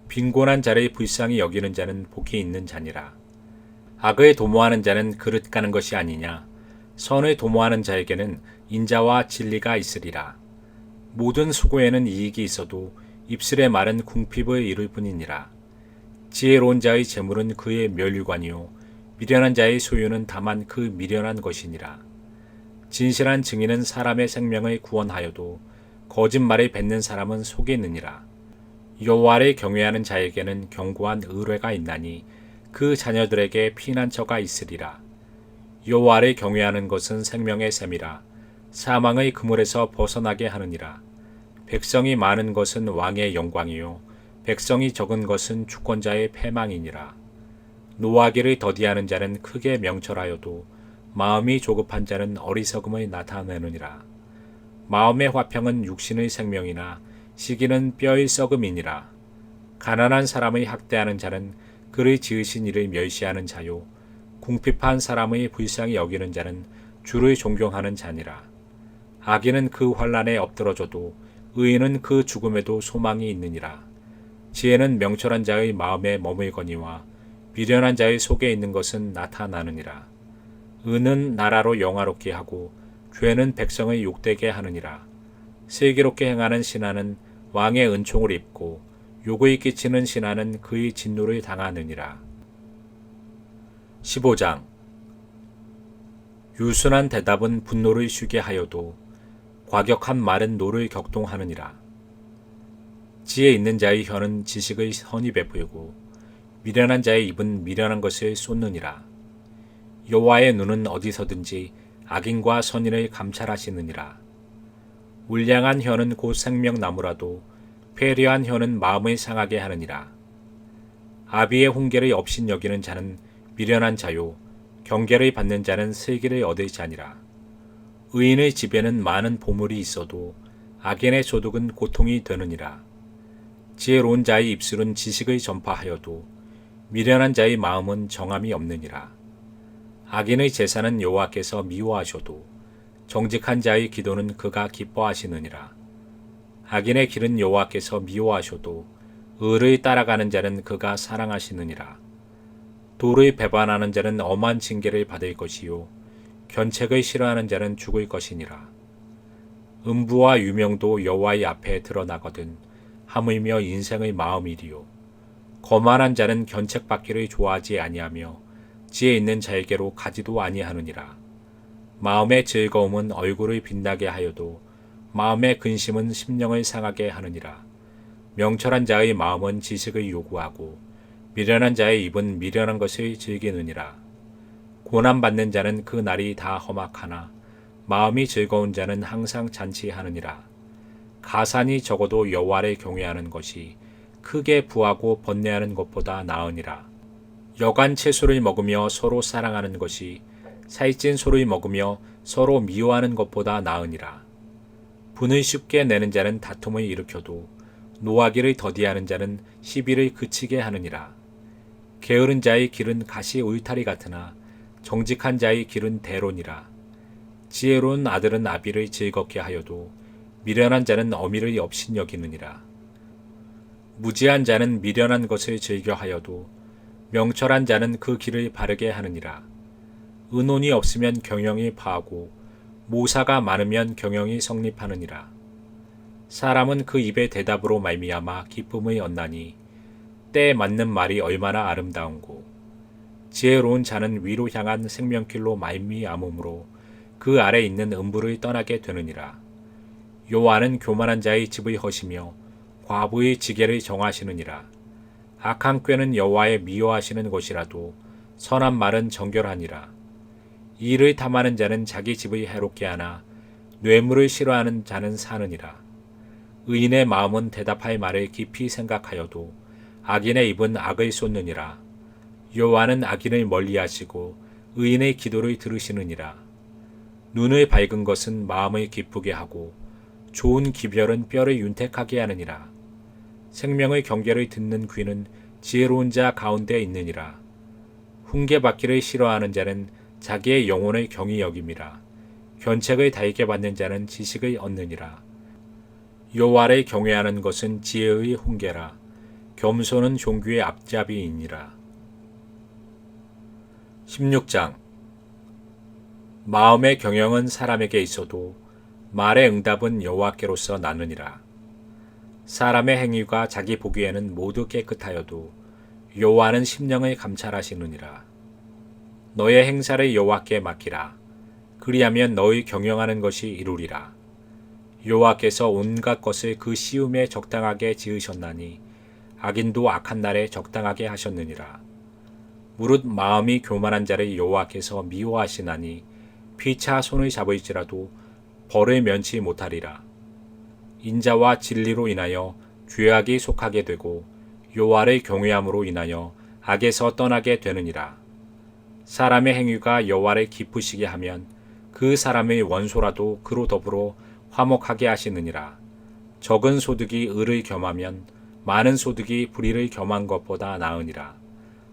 빈곤한 자를 불쌍히 여기는 자는 복이 있는 자니라. 악을 도모하는 자는 그릇 가는 것이 아니냐. 선을 도모하는 자에게는 인자와 진리가 있으리라. 모든 수고에는 이익이 있어도 입술의 말은 궁핍을 이룰 뿐이니라. 지혜로운 자의 재물은 그의 면류관이요 미련한 자의 소유는 다만 그 미련한 것이니라. 진실한 증인은 사람의 생명을 구원하여도 거짓말을 뱉는 사람은 속이느니라. 여호와를 경외하는 자에게는 견고한 의뢰가 있나니 그 자녀들에게 피난처가 있으리라. 여호와를 경외하는 것은 생명의 샘이라. 사망의 그물에서 벗어나게 하느니라. 백성이 많은 것은 왕의 영광이요 백성이 적은 것은 주권자의 패망이니라. 노하기를 더디하는 자는 크게 명철하여도 마음이 조급한 자는 어리석음을 나타내느니라. 마음의 화평은 육신의 생명이나 시기는 뼈의 썩음이니라. 가난한 사람의 학대하는 자는 그를 지으신 이를 멸시하는 자요 궁핍한 사람의 불쌍히 여기는 자는 주를 존경하는 자니라. 악인은 그 환난에 엎드러져도 의인은 그 죽음에도 소망이 있느니라. 지혜는 명철한 자의 마음에 머물거니와 미련한 자의 속에 있는 것은 나타나느니라. 은은 나라로 영화롭게 하고 죄는 백성을 욕되게 하느니라. 슬기롭게 행하는 신하는 왕의 은총을 입고 욕을 끼치는 신하는 그의 진노를 당하느니라. 15장 유순한 대답은 분노를 쉬게 하여도 과격한 말은 노를 격동하느니라. 지혜 있는 자의 혀는 지식의 선이 베풀고 미련한 자의 입은 미련한 것을 쏟느니라. 여호와의 눈은 어디서든지 악인과 선인을 감찰하시느니라. 울량한 혀는 곧 생명나무라도 패려한 혀는 마음을 상하게 하느니라. 아비의 훈계를 업신 여기는 자는 미련한 자요 경계를 받는 자는 슬기를 얻을 자니라. 의인의 집에는 많은 보물이 있어도 악인의 소득은 고통이 되느니라. 지혜로운 자의 입술은 지식을 전파하여도 미련한 자의 마음은 정함이 없느니라. 악인의 제사는 여호와께서 미워하셔도 정직한 자의 기도는 그가 기뻐하시느니라. 악인의 길은 여호와께서 미워하셔도 의를 따라가는 자는 그가 사랑하시느니라. 도를 배반하는 자는 엄한 징계를 받을 것이요 견책을 싫어하는 자는 죽을 것이니라. 음부와 유명도 여호와의 앞에 드러나거든 하물며 인생의 마음이리요. 거만한 자는 견책받기를 좋아하지 아니하며 지혜 있는 자에게로 가지도 아니하느니라. 마음의 즐거움은 얼굴을 빛나게 하여도 마음의 근심은 심령을 상하게 하느니라. 명철한 자의 마음은 지식을 요구하고 미련한 자의 입은 미련한 것을 즐기느니라. 고난받는 자는 그 날이 다 험악하나 마음이 즐거운 자는 항상 잔치하느니라. 가산이 적어도 여호와를 경외하는 것이 크게 부하고 번뇌하는 것보다 나으니라. 여간 채소를 먹으며 서로 사랑하는 것이 살찐 소를 먹으며 서로 미워하는 것보다 나으니라. 분을 쉽게 내는 자는 다툼을 일으켜도 노하기를 더디하는 자는 시비를 그치게 하느니라. 게으른 자의 길은 가시 울타리 같으나 정직한 자의 길은 대론이라. 지혜로운 아들은 아비를 즐겁게 하여도 미련한 자는 어미를 업신 여기느니라. 무지한 자는 미련한 것을 즐겨 하여도 명철한 자는 그 길을 바르게 하느니라. 의논이 없으면 경영이 파하고 모사가 많으면 경영이 성립하느니라. 사람은 그 입의 대답으로 말미암아 기쁨을 얻나니 때에 맞는 말이 얼마나 아름다운고. 지혜로운 자는 위로 향한 생명길로 말미암음으로 그 아래 있는 음부를 떠나게 되느니라. 여호와는 교만한 자의 집의 허시며 과부의 지게를 정하시느니라. 악한 꾀는 여호와의 미워하시는 것이라도 선한 말은 정결하니라. 이를 탐하는 자는 자기 집을 해롭게 하나 뇌물을 싫어하는 자는 사느니라. 의인의 마음은 대답할 말을 깊이 생각하여도 악인의 입은 악을 쏟느니라. 여호와는 악인을 멀리하시고 의인의 기도를 들으시느니라. 눈을 밝은 것은 마음을 기쁘게 하고 좋은 기별은 뼈를 윤택하게 하느니라. 생명의 경계를 듣는 귀는 지혜로운 자 가운데 있느니라. 훈계받기를 싫어하는 자는 자기의 영혼을 경히 여김이라. 견책을 달게 받는 자는 지식을 얻느니라. 여호와를 경외하는 것은 지혜의 훈계라. 겸손은 종교의 앞잡이이니라. 16장. 마음의 경영은 사람에게 있어도 말의 응답은 여호와께로서 나느니라. 사람의 행위가 자기 보기에는 모두 깨끗하여도 여호와는 심령을 감찰하시느니라. 너의 행사를 여호와께 맡기라. 그리하면 너의 경영하는 것이 이루리라. 여호와께서 온갖 것을 그 시움에 적당하게 지으셨나니 악인도 악한 날에 적당하게 하셨느니라. 무릇 마음이 교만한 자를 여호와께서 미워하시나니 피차 손을 잡을지라도 벌을 면치 못하리라. 인자와 진리로 인하여 죄악이 속하게 되고 여호와를 경외함으로 인하여 악에서 떠나게 되느니라. 사람의 행위가 여호와를 기쁘시게 하면 그 사람의 원소라도 그로 더불어 화목하게 하시느니라. 적은 소득이 의를 겸하면 많은 소득이 불의를 겸한 것보다 나으니라.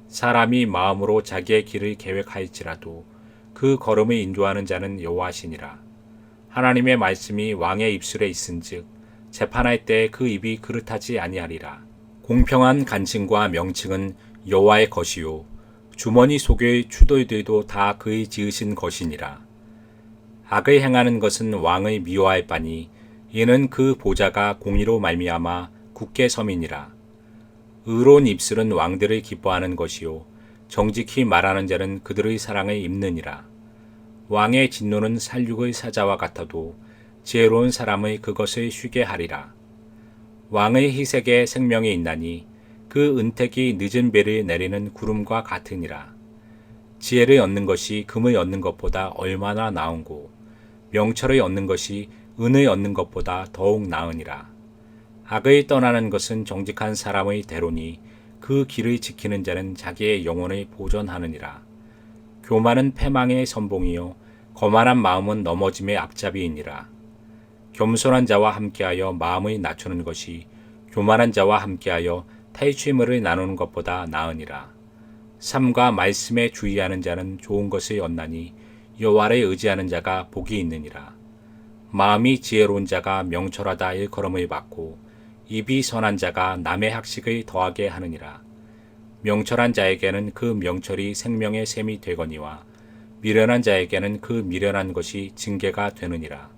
사람이 마음으로 자기의 길을 계획하일지라도 그 걸음을 인도하는 자는 여호와시니라. 하나님의 말씀이 왕의 입술에 있은즉 재판할 때 그 입이 그릇하지 아니하리라. 공평한 간증과 명칭은 여호와의 것이요 주머니 속의 추돌들도 다 그의 지으신 것이니라. 악을 행하는 것은 왕의 미워할 바니 이는 그 보좌가 공의로 말미암아 굳게 섬이니라. 의로운 입술은 왕들을 기뻐하는 것이요 정직히 말하는 자는 그들의 사랑을 입느니라. 왕의 진노는 살육의 사자와 같아도 지혜로운 사람의 그것을 쉬게 하리라. 왕의 희색에 생명이 있나니 그 은택이 늦은 배를 내리는 구름과 같으니라. 지혜를 얻는 것이 금을 얻는 것보다 얼마나 나은고 명철을 얻는 것이 은을 얻는 것보다 더욱 나으니라. 악을 떠나는 것은 정직한 사람의 대로니 그 길을 지키는 자는 자기의 영혼을 보존하느니라. 교만은 패망의 선봉이요 거만한 마음은 넘어짐의 앞잡이이니라. 겸손한 자와 함께하여 마음을 낮추는 것이 교만한 자와 함께하여 탈취물을 나누는 것보다 나으니라. 삶과 말씀에 주의하는 자는 좋은 것을 얻나니 여호와를 의지하는 자가 복이 있느니라. 마음이 지혜로운 자가 명철하다 일컬음을 받고 입이 선한 자가 남의 학식을 더하게 하느니라. 명철한 자에게는 그 명철이 생명의 샘이 되거니와 미련한 자에게는 그 미련한 것이 징계가 되느니라.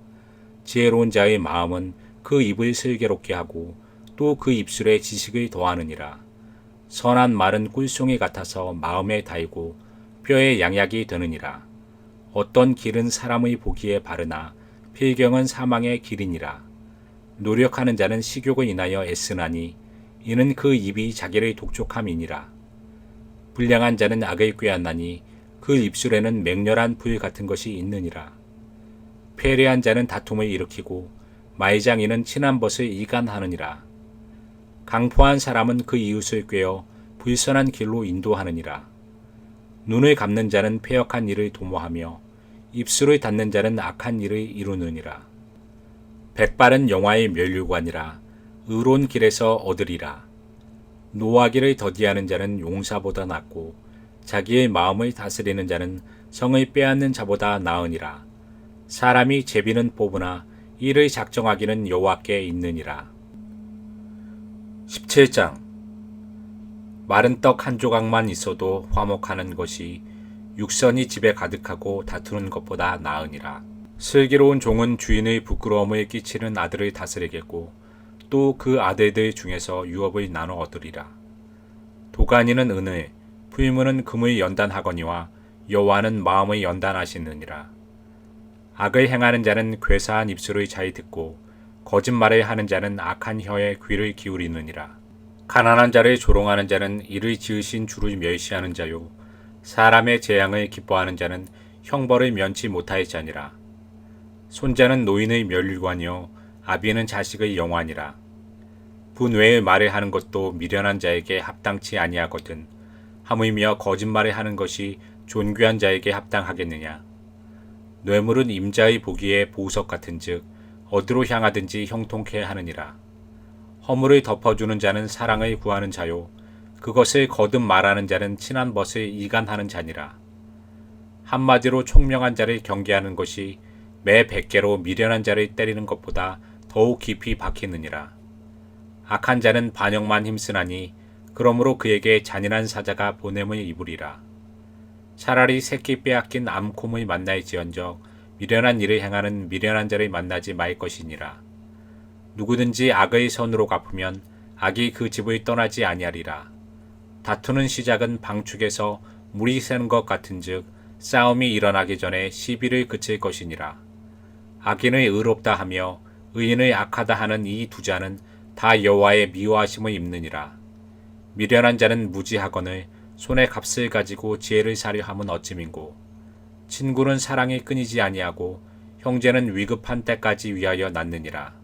지혜로운 자의 마음은 그 입을 슬기롭게 하고 또 그 입술에 지식을 더하느니라. 선한 말은 꿀송이 같아서 마음에 달고 뼈에 양약이 되느니라. 어떤 길은 사람의 보기에 바르나 필경은 사망의 길이니라. 노력하는 자는 식욕을 인하여 애쓰나니 이는 그 입이 자기를 독촉함이니라. 불량한 자는 악을 꾀하나니 그 입술에는 맹렬한 불 같은 것이 있느니라. 패례한 자는 다툼을 일으키고 말장이는 친한 벗을 이간하느니라. 강포한 사람은 그 이웃을 꾀어 불선한 길로 인도하느니라. 눈을 감는 자는 패역한 일을 도모하며 입술을 닫는 자는 악한 일을 이루느니라. 백발은 영화의 면류관이라 의로운 길에서 얻으리라. 노하기를 더디하는 자는 용사보다 낫고 자기의 마음을 다스리는 자는 성을 빼앗는 자보다 나으니라. 사람이 제비는 뽑으나 이를 작정하기는 여호와께 있느니라. 17장. 마른 떡 한 조각만 있어도 화목하는 것이 육선이 집에 가득하고 다투는 것보다 나으니라. 슬기로운 종은 주인의 부끄러움을 끼치는 아들을 다스리겠고 또 그 아들들 중에서 유업을 나눠 얻으리라. 도가니는 은을, 풀무는 금을 연단하거니와 여호와는 마음을 연단하시느니라. 악을 행하는 자는 괴사한 입술을 잘 듣고 거짓말을 하는 자는 악한 혀에 귀를 기울이느니라. 가난한 자를 조롱하는 자는 이를 지으신 주를 멸시하는 자요 사람의 재앙을 기뻐하는 자는 형벌을 면치 못하였지 아니라. 손자는 노인의 멸류관이요 아비는 자식의 영화니라. 분외의 말을 하는 것도 미련한 자에게 합당치 아니하거든 하물며 거짓말을 하는 것이 존귀한 자에게 합당하겠느냐. 뇌물은 임자의 보기에 보석 같은즉 어디로 향하든지 형통케 하느니라. 허물을 덮어주는 자는 사랑을 구하는 자요 그것을 거듭 말하는 자는 친한 벗을 이간하는 자니라. 한마디로 총명한 자를 경계하는 것이 매 100개로 미련한 자를 때리는 것보다 더욱 깊이 박히느니라. 악한 자는 반역만 힘쓰나니 그러므로 그에게 잔인한 사자가 보냄을 입으리라. 차라리 새끼 빼앗긴 암콤을 만날지언정 미련한 일을 행하는 미련한 자를 만나지 말 것이니라. 누구든지 악의 선으로 갚으면 악이 그 집을 떠나지 아니하리라. 다투는 시작은 방축에서 물이 새는 것 같은즉 싸움이 일어나기 전에 시비를 그칠 것이니라. 악인을 의롭다 하며 의인을 악하다 하는 이 두 자는 다 여호와의 미워하심을 입느니라. 미련한 자는 무지하거늘 손에 값을 가지고 지혜를 사려 함은 어찌민고. 친구는 사랑이 끊이지 아니하고 형제는 위급한 때까지 위하여 낳느니라.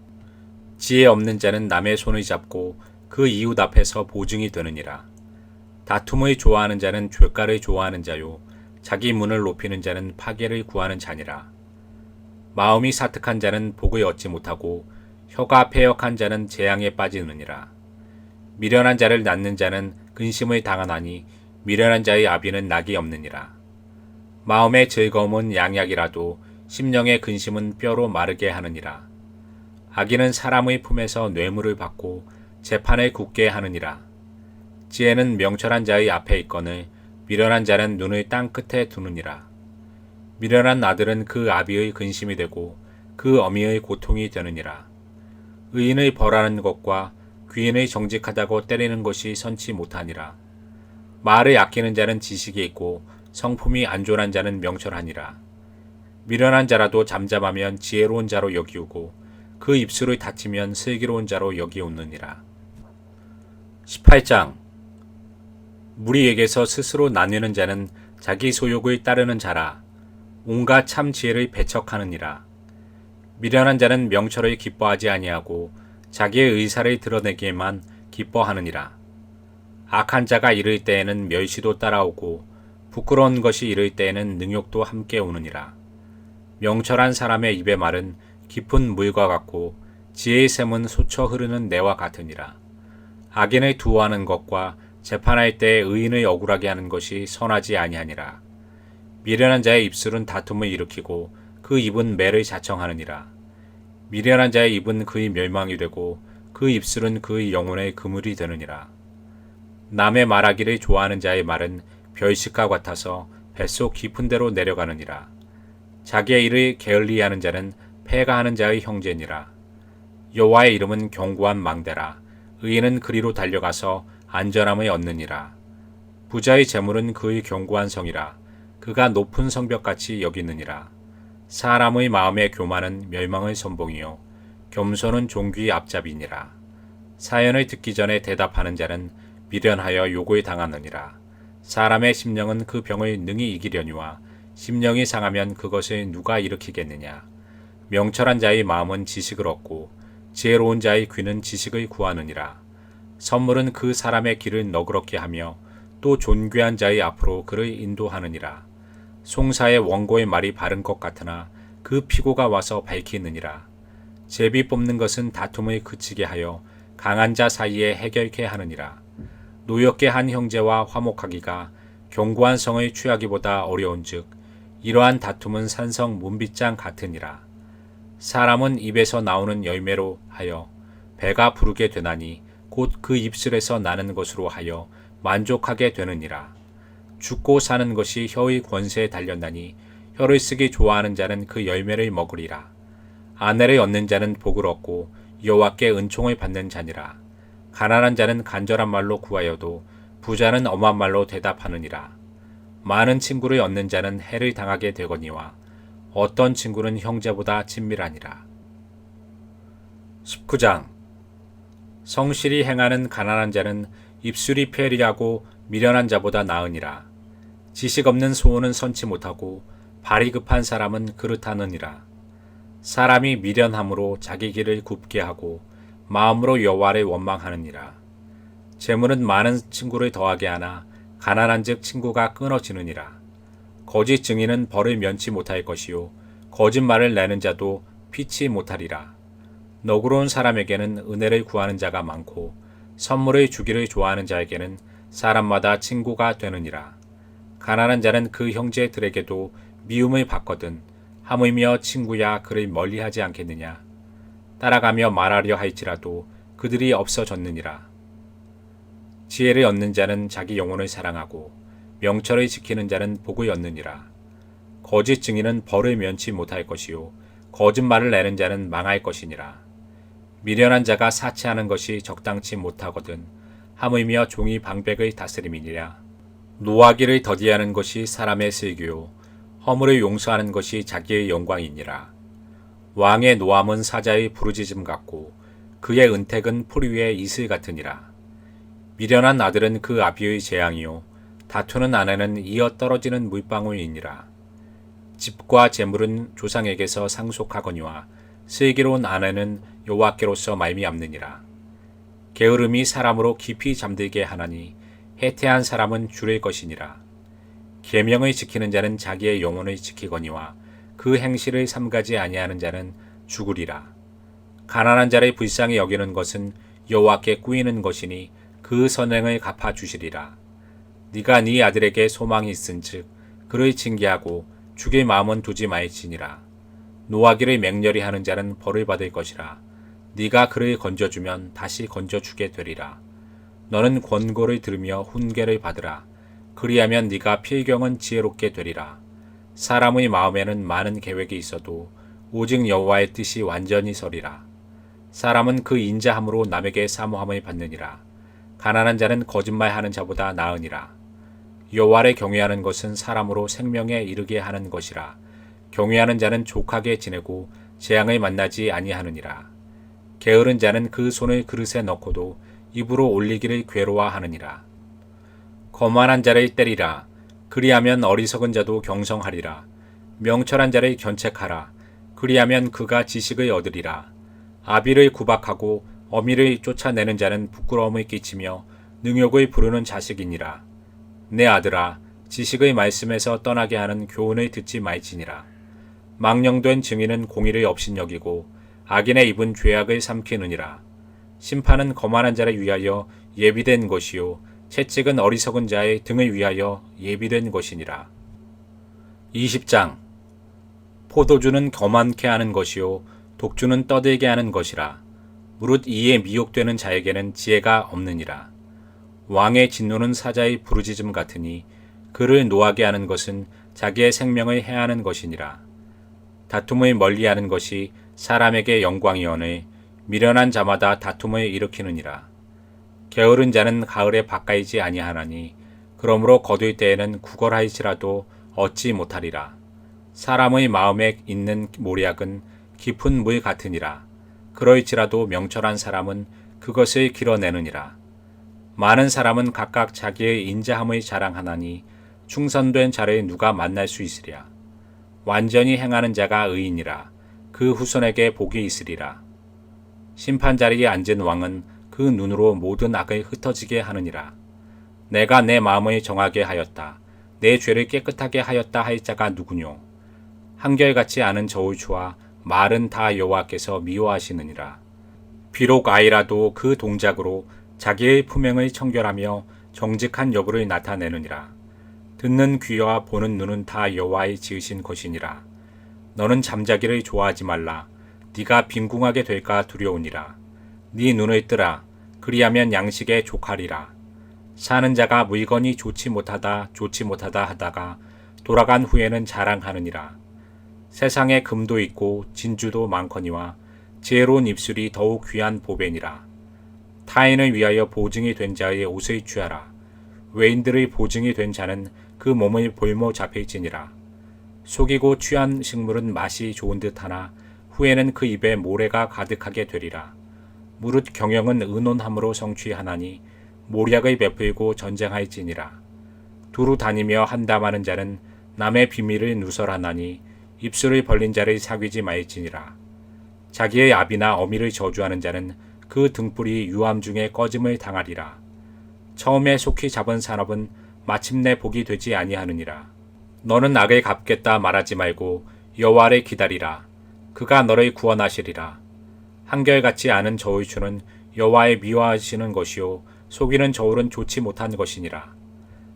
지혜 없는 자는 남의 손을 잡고 그 이웃 앞에서 보증이 되느니라. 다툼을 좋아하는 자는 죄가를 좋아하는 자요 자기 문을 높이는 자는 파괴를 구하는 자니라. 마음이 사특한 자는 복을 얻지 못하고 혀가 패역한 자는 재앙에 빠지느니라. 미련한 자를 낳는 자는 근심을 당하나니 미련한 자의 아비는 낙이 없느니라. 마음의 즐거움은 양약이라도 심령의 근심은 뼈로 마르게 하느니라. 악인은 사람의 품에서 뇌물을 받고 재판을 굳게 하느니라. 지혜는 명철한 자의 앞에 있거늘 미련한 자는 눈을 땅 끝에 두느니라. 미련한 아들은 그 아비의 근심이 되고 그 어미의 고통이 되느니라. 의인의 벌하는 것과 귀인의 정직하다고 때리는 것이 선치 못하니라. 말을 아끼는 자는 지식이 있고 성품이 안전한 자는 명철하니라. 미련한 자라도 잠잠하면 지혜로운 자로 여기우고 그 입술을 닫히면 슬기로운 자로 여기우느니라. 18장 무리에게서 스스로 나뉘는 자는 자기 소욕을 따르는 자라. 온갖 참 지혜를 배척하느니라. 미련한 자는 명철을 기뻐하지 아니하고 자기의 의사를 드러내기에만 기뻐하느니라. 악한 자가 이를 때에는 멸시도 따라오고 부끄러운 것이 이를 때에는 능욕도 함께 오느니라. 명철한 사람의 입의 말은 깊은 물과 같고 지혜의 샘은 솟쳐 흐르는 내와 같으니라. 악인을 두어하는 것과 재판할 때 의인을 억울하게 하는 것이 선하지 아니하니라. 미련한 자의 입술은 다툼을 일으키고 그 입은 매를 자청하느니라. 미련한 자의 입은 그의 멸망이 되고 그 입술은 그의 영혼의 그물이 되느니라. 남의 말하기를 좋아하는 자의 말은 별식과 같아서 뱃속 깊은 데로 내려가느니라. 자기의 일을 게을리하는 자는 패가하는 자의 형제니라. 여호와의 이름은 견고한 망대라. 의인은 그리로 달려가서 안전함을 얻느니라. 부자의 재물은 그의 견고한 성이라. 그가 높은 성벽같이 여기느니라. 사람의 마음의 교만은 멸망의 선봉이요 겸손은 종귀의 앞잡이니라. 사연을 듣기 전에 대답하는 자는 미련하여 요구에 당하느니라. 사람의 심령은 그 병을 능히 이기려니와 심령이 상하면 그것을 누가 일으키겠느냐. 명철한 자의 마음은 지식을 얻고 지혜로운 자의 귀는 지식을 구하느니라. 선물은 그 사람의 길을 너그럽게 하며 또 존귀한 자의 앞으로 그를 인도하느니라. 송사의 원고의 말이 바른 것 같으나 그 피고가 와서 밝히느니라. 제비 뽑는 것은 다툼을 그치게 하여 강한 자 사이에 해결케 하느니라. 노엽게 한 형제와 화목하기가 견고한 성을 취하기보다 어려운즉 이러한 다툼은 산성 문빗장 같으니라. 사람은 입에서 나오는 열매로 하여 배가 부르게 되나니 곧 그 입술에서 나는 것으로 하여 만족하게 되느니라. 죽고 사는 것이 혀의 권세에 달렸나니 혀를 쓰기 좋아하는 자는 그 열매를 먹으리라. 아내를 얻는 자는 복을 얻고 여호와께 은총을 받는 자니라. 가난한 자는 간절한 말로 구하여도 부자는 엄한 말로 대답하느니라. 많은 친구를 얻는 자는 해를 당하게 되거니와 어떤 친구는 형제보다 친밀하니라. 19장 성실히 행하는 가난한 자는 입술이 패리하고 미련한 자보다 나으니라. 지식 없는 소원은 선치 못하고 발이 급한 사람은 그릇하느니라. 사람이 미련함으로 자기 길을 굽게 하고 마음으로 여호와를 원망하느니라. 재물은 많은 친구를 더하게 하나 가난한즉 친구가 끊어지느니라. 거짓 증인은 벌을 면치 못할 것이요 거짓말을 내는 자도 피치 못하리라. 너그러운 사람에게는 은혜를 구하는 자가 많고 선물을 주기를 좋아하는 자에게는 사람마다 친구가 되느니라. 가난한 자는 그 형제들에게도 미움을 받거든 하물며 친구야 그를 멀리하지 않겠느냐. 따라가며 말하려 할지라도 그들이 없어졌느니라. 지혜를 얻는 자는 자기 영혼을 사랑하고 명철을 지키는 자는 복을 얻느니라. 거짓 증인은 벌을 면치 못할 것이요 거짓말을 내는 자는 망할 것이니라. 미련한 자가 사치하는 것이 적당치 못하거든 하물며 종이 방백을 다스림이니라. 노하기를 더디하는 것이 사람의 슬기요 허물을 용서하는 것이 자기의 영광이니라. 왕의 노함은 사자의 부르짖음 같고 그의 은택은 풀 위의 이슬 같으니라. 미련한 아들은 그 아비의 재앙이요 다투는 아내는 이어 떨어지는 물방울이니라. 집과 재물은 조상에게서 상속하거니와 슬기로운 아내는 여호와께로서 말미암느니라. 게으름이 사람으로 깊이 잠들게 하나니 해태한 사람은 줄일 것이니라. 계명을 지키는 자는 자기의 영혼을 지키거니와 그 행실을 삼가지 아니하는 자는 죽으리라. 가난한 자를 불쌍히 여기는 것은 여호와께 꾸이는 것이니 그 선행을 갚아 주시리라. 네가 네 아들에게 소망이 있은즉 그를 징계하고 죽일 마음은 두지 말지니라. 노하기를 맹렬히 하는 자는 벌을 받을 것이라. 네가 그를 건져주면 다시 건져주게 되리라. 너는 권고를 들으며 훈계를 받으라. 그리하면 네가 필경은 지혜롭게 되리라. 사람의 마음에는 많은 계획이 있어도 오직 여호와의 뜻이 완전히 서리라. 사람은 그 인자함으로 남에게 사모함을 받느니라. 가난한 자는 거짓말하는 자보다 나으니라. 여호와를 경외하는 것은 사람으로 생명에 이르게 하는 것이라. 경외하는 자는 족하게 지내고 재앙을 만나지 아니하느니라. 게으른 자는 그 손을 그릇에 넣고도 입으로 올리기를 괴로워하느니라. 거만한 자를 때리라. 그리하면 어리석은 자도 경성하리라. 명철한 자를 견책하라. 그리하면 그가 지식을 얻으리라. 아비를 구박하고 어미를 쫓아내는 자는 부끄러움을 끼치며 능욕을 부르는 자식이니라. 내 아들아, 지식의 말씀에서 떠나게 하는 교훈을 듣지 말지니라. 망령된 증인은 공의를 업신여기고 악인의 입은 죄악을 삼키느니라. 심판은 거만한 자를 위하여 예비된 것이요 채찍은 어리석은 자의 등을 위하여 예비된 것이니라. 20장 포도주는 거만케 하는 것이요 독주는 떠들게 하는 것이라. 무릇 이에 미혹되는 자에게는 지혜가 없느니라. 왕의 진노는 사자의 부르짖음 같으니 그를 노하게 하는 것은 자기의 생명을 해하는 것이니라. 다툼을 멀리하는 것이 사람에게 영광이오니 미련한 자마다 다툼을 일으키느니라. 게으른 자는 가을에 바까이지 아니하나니 그러므로 거둘 때에는 구걸할지라도 얻지 못하리라. 사람의 마음에 있는 모략은 깊은 물 같으니라. 그러할지라도 명철한 사람은 그것을 길어내느니라. 많은 사람은 각각 자기의 인자함을 자랑하나니 충성된 자를 누가 만날 수 있으랴. 완전히 행하는 자가 의인이라. 그 후손에게 복이 있으리라. 심판 자리에 앉은 왕은 그 눈으로 모든 악을 흩어지게 하느니라. 내가 내 마음을 정하게 하였다. 내 죄를 깨끗하게 하였다 할 자가 누구뇨. 한결같이 아는 저울추와 말은 다 여호와께서 미워하시느니라. 비록 아이라도 그 동작으로 자기의 품행을 청결하며 정직한 여부를 나타내느니라. 듣는 귀와 보는 눈은 다 여호와의 지으신 것이니라. 너는 잠자기를 좋아하지 말라. 네가 빈궁하게 될까 두려우니라. 네 눈을 뜨라. 그리하면 양식에 족하리라. 사는 자가 물건이 좋지 못하다 하다가 돌아간 후에는 자랑하느니라. 세상에 금도 있고 진주도 많거니와 지혜로운 입술이 더욱 귀한 보배니라. 타인을 위하여 보증이 된 자의 옷을 취하라. 외인들의 보증이 된 자는 그 몸을 볼모 잡힐지니라. 속이고 취한 식물은 맛이 좋은 듯하나 후에는 그 입에 모래가 가득하게 되리라. 무릇 경영은 의논함으로 성취하나니 모략을 베풀고 전쟁할지니라. 두루 다니며 한담하는 자는 남의 비밀을 누설하나니 입술을 벌린 자를 사귀지 말지니라. 자기의 아비나 어미를 저주하는 자는 그 등불이 유암 중에 꺼짐을 당하리라. 처음에 속히 잡은 산업은 마침내 복이 되지 아니하느니라. 너는 악을 갚겠다 말하지 말고 여호와를 기다리라. 그가 너를 구원하시리라. 한결같이 아는 저울추는 여호와의 미워하시는 것이요 속이는 저울은 좋지 못한 것이니라.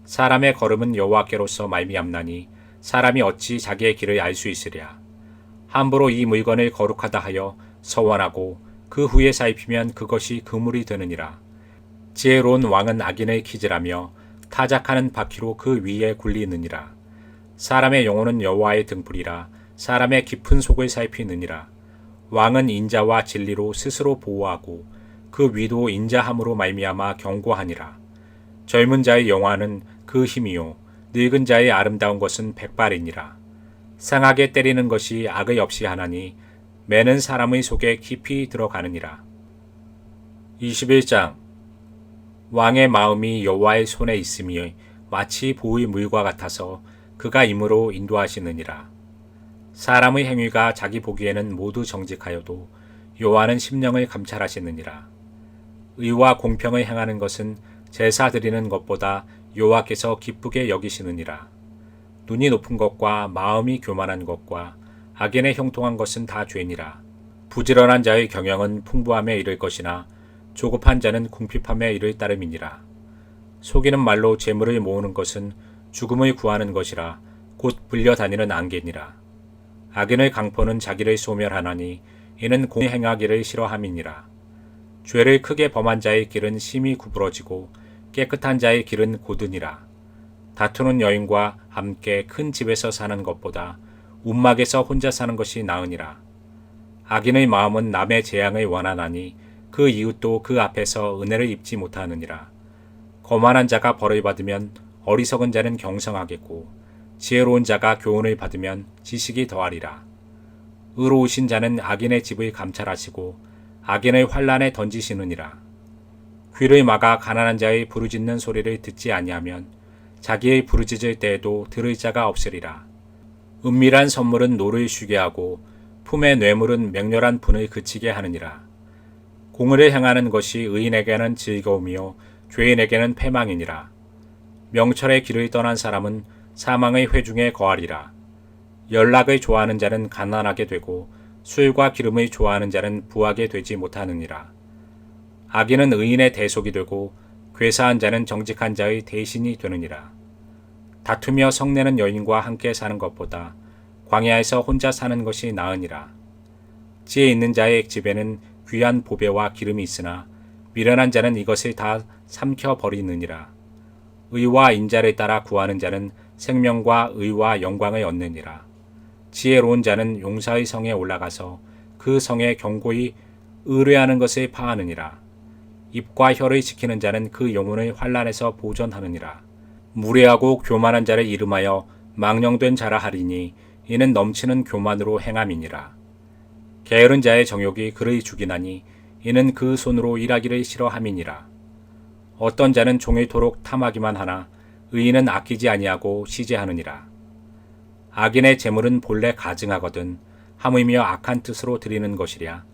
사람의 걸음은 여호와께로서 말미암나니 사람이 어찌 자기의 길을 알 수 있으랴. 함부로 이 물건을 거룩하다 하여 서원하고 그 후에 살피면 그것이 그물이 되느니라. 지혜로운 왕은 악인을 기질하며 타작하는 바퀴로 그 위에 굴리느니라. 사람의 영혼은 여호와의 등불이라 사람의 깊은 속을 살피느니라. 왕은 인자와 진리로 스스로 보호하고 그 위도 인자함으로 말미암아 경고하니라. 젊은 자의 영화는 그 힘이요 늙은 자의 아름다운 것은 백발이니라. 상하게 때리는 것이 악의 없이 하나니 매는 사람의 속에 깊이 들어가느니라. 21장 왕의 마음이 여호와의 손에 있음이 마치 보의 물과 같아서 그가 임으로 인도하시느니라. 사람의 행위가 자기 보기에는 모두 정직하여도 여호와는 심령을 감찰하시느니라. 의와 공평을 행하는 것은 제사 드리는 것보다 여호와께서 기쁘게 여기시느니라. 눈이 높은 것과 마음이 교만한 것과 악인의 형통한 것은 다 죄니라. 부지런한 자의 경영은 풍부함에 이를 것이나 조급한 자는 궁핍함에 이를 따름이니라. 속이는 말로 재물을 모으는 것은 죽음을 구하는 것이라 곧 불려다니는 안개니라. 악인의 강포는 자기를 소멸하나니 이는 공의 행하기를 싫어함이니라. 죄를 크게 범한 자의 길은 심히 구부러지고 깨끗한 자의 길은 고드니라. 다투는 여인과 함께 큰 집에서 사는 것보다 움막에서 혼자 사는 것이 나으니라. 악인의 마음은 남의 재앙을 원하나니 그 이웃도 그 앞에서 은혜를 입지 못하느니라. 거만한 자가 벌을 받으면 어리석은 자는 경성하겠고 지혜로운 자가 교훈을 받으면 지식이 더하리라. 의로우신 자는 악인의 집을 감찰하시고 악인의 환난에 던지시느니라. 귀를 막아 가난한 자의 부르짖는 소리를 듣지 아니하면 자기의 부르짖을 때에도 들을 자가 없으리라. 은밀한 선물은 노를 쉬게 하고 품의 뇌물은 맹렬한 분을 그치게 하느니라. 공의를 행하는 것이 의인에게는 즐거움이요 죄인에게는 패망이니라. 명철의 길을 떠난 사람은 사망의 회중에 거하리라. 연락을 좋아하는 자는 가난하게 되고 술과 기름을 좋아하는 자는 부하게 되지 못하느니라. 악인은 의인의 대속이 되고 괴사한 자는 정직한 자의 대신이 되느니라. 다투며 성내는 여인과 함께 사는 것보다 광야에서 혼자 사는 것이 나으니라. 지혜 있는 자의 집에는 귀한 보배와 기름이 있으나 미련한 자는 이것을 다 삼켜 버리느니라. 의와 인자를 따라 구하는 자는 생명과 의와 영광을 얻느니라. 지혜로운 자는 용사의 성에 올라가서 그 성에 경고히 의뢰하는 것을 파하느니라. 입과 혀를 지키는 자는 그 영혼을 환난에서 보존하느니라. 무례하고 교만한 자를 이름하여 망령된 자라 하리니 이는 넘치는 교만으로 행함이니라. 게으른 자의 정욕이 그를 죽이나니 이는 그 손으로 일하기를 싫어함이니라. 어떤 자는 종일토록 탐하기만 하나 의인은 아끼지 아니하고 시제하느니라. 악인의 재물은 본래 가증하거든 하물며 악한 뜻으로 드리는 것이랴.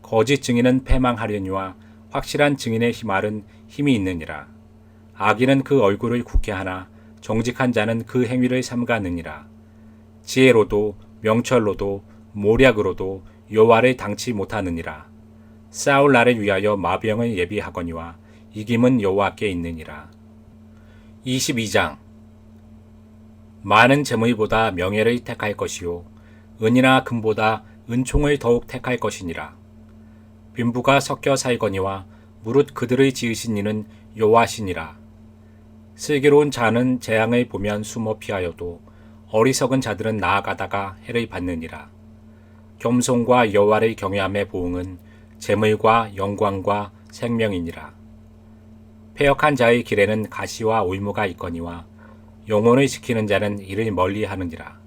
거짓 증인은 패망하려니와 확실한 증인의 말은 힘이 있느니라. 악인은 그 얼굴을 굳게 하나 정직한 자는 그 행위를 삼가느니라. 지혜로도 명철로도 모략으로도 여호와를 당치 못하느니라. 싸울 날을 위하여 마병을 예비하거니와 이김은 여호와께 있느니라. 22장 많은 재물보다 명예를 택할 것이요 은이나 금보다 은총을 더욱 택할 것이니라. 빈부가 섞여 살거니와 무릇 그들의 지으신 이는 여호와시니라. 슬기로운 자는 재앙을 보면 숨어 피하여도 어리석은 자들은 나아가다가 해를 받느니라. 겸손과 여호와를 경외함의 보응은 재물과 영광과 생명이니라. 패역한 자의 길에는 가시와 올무가 있거니와 영혼을 지키는 자는 이를 멀리하느니라.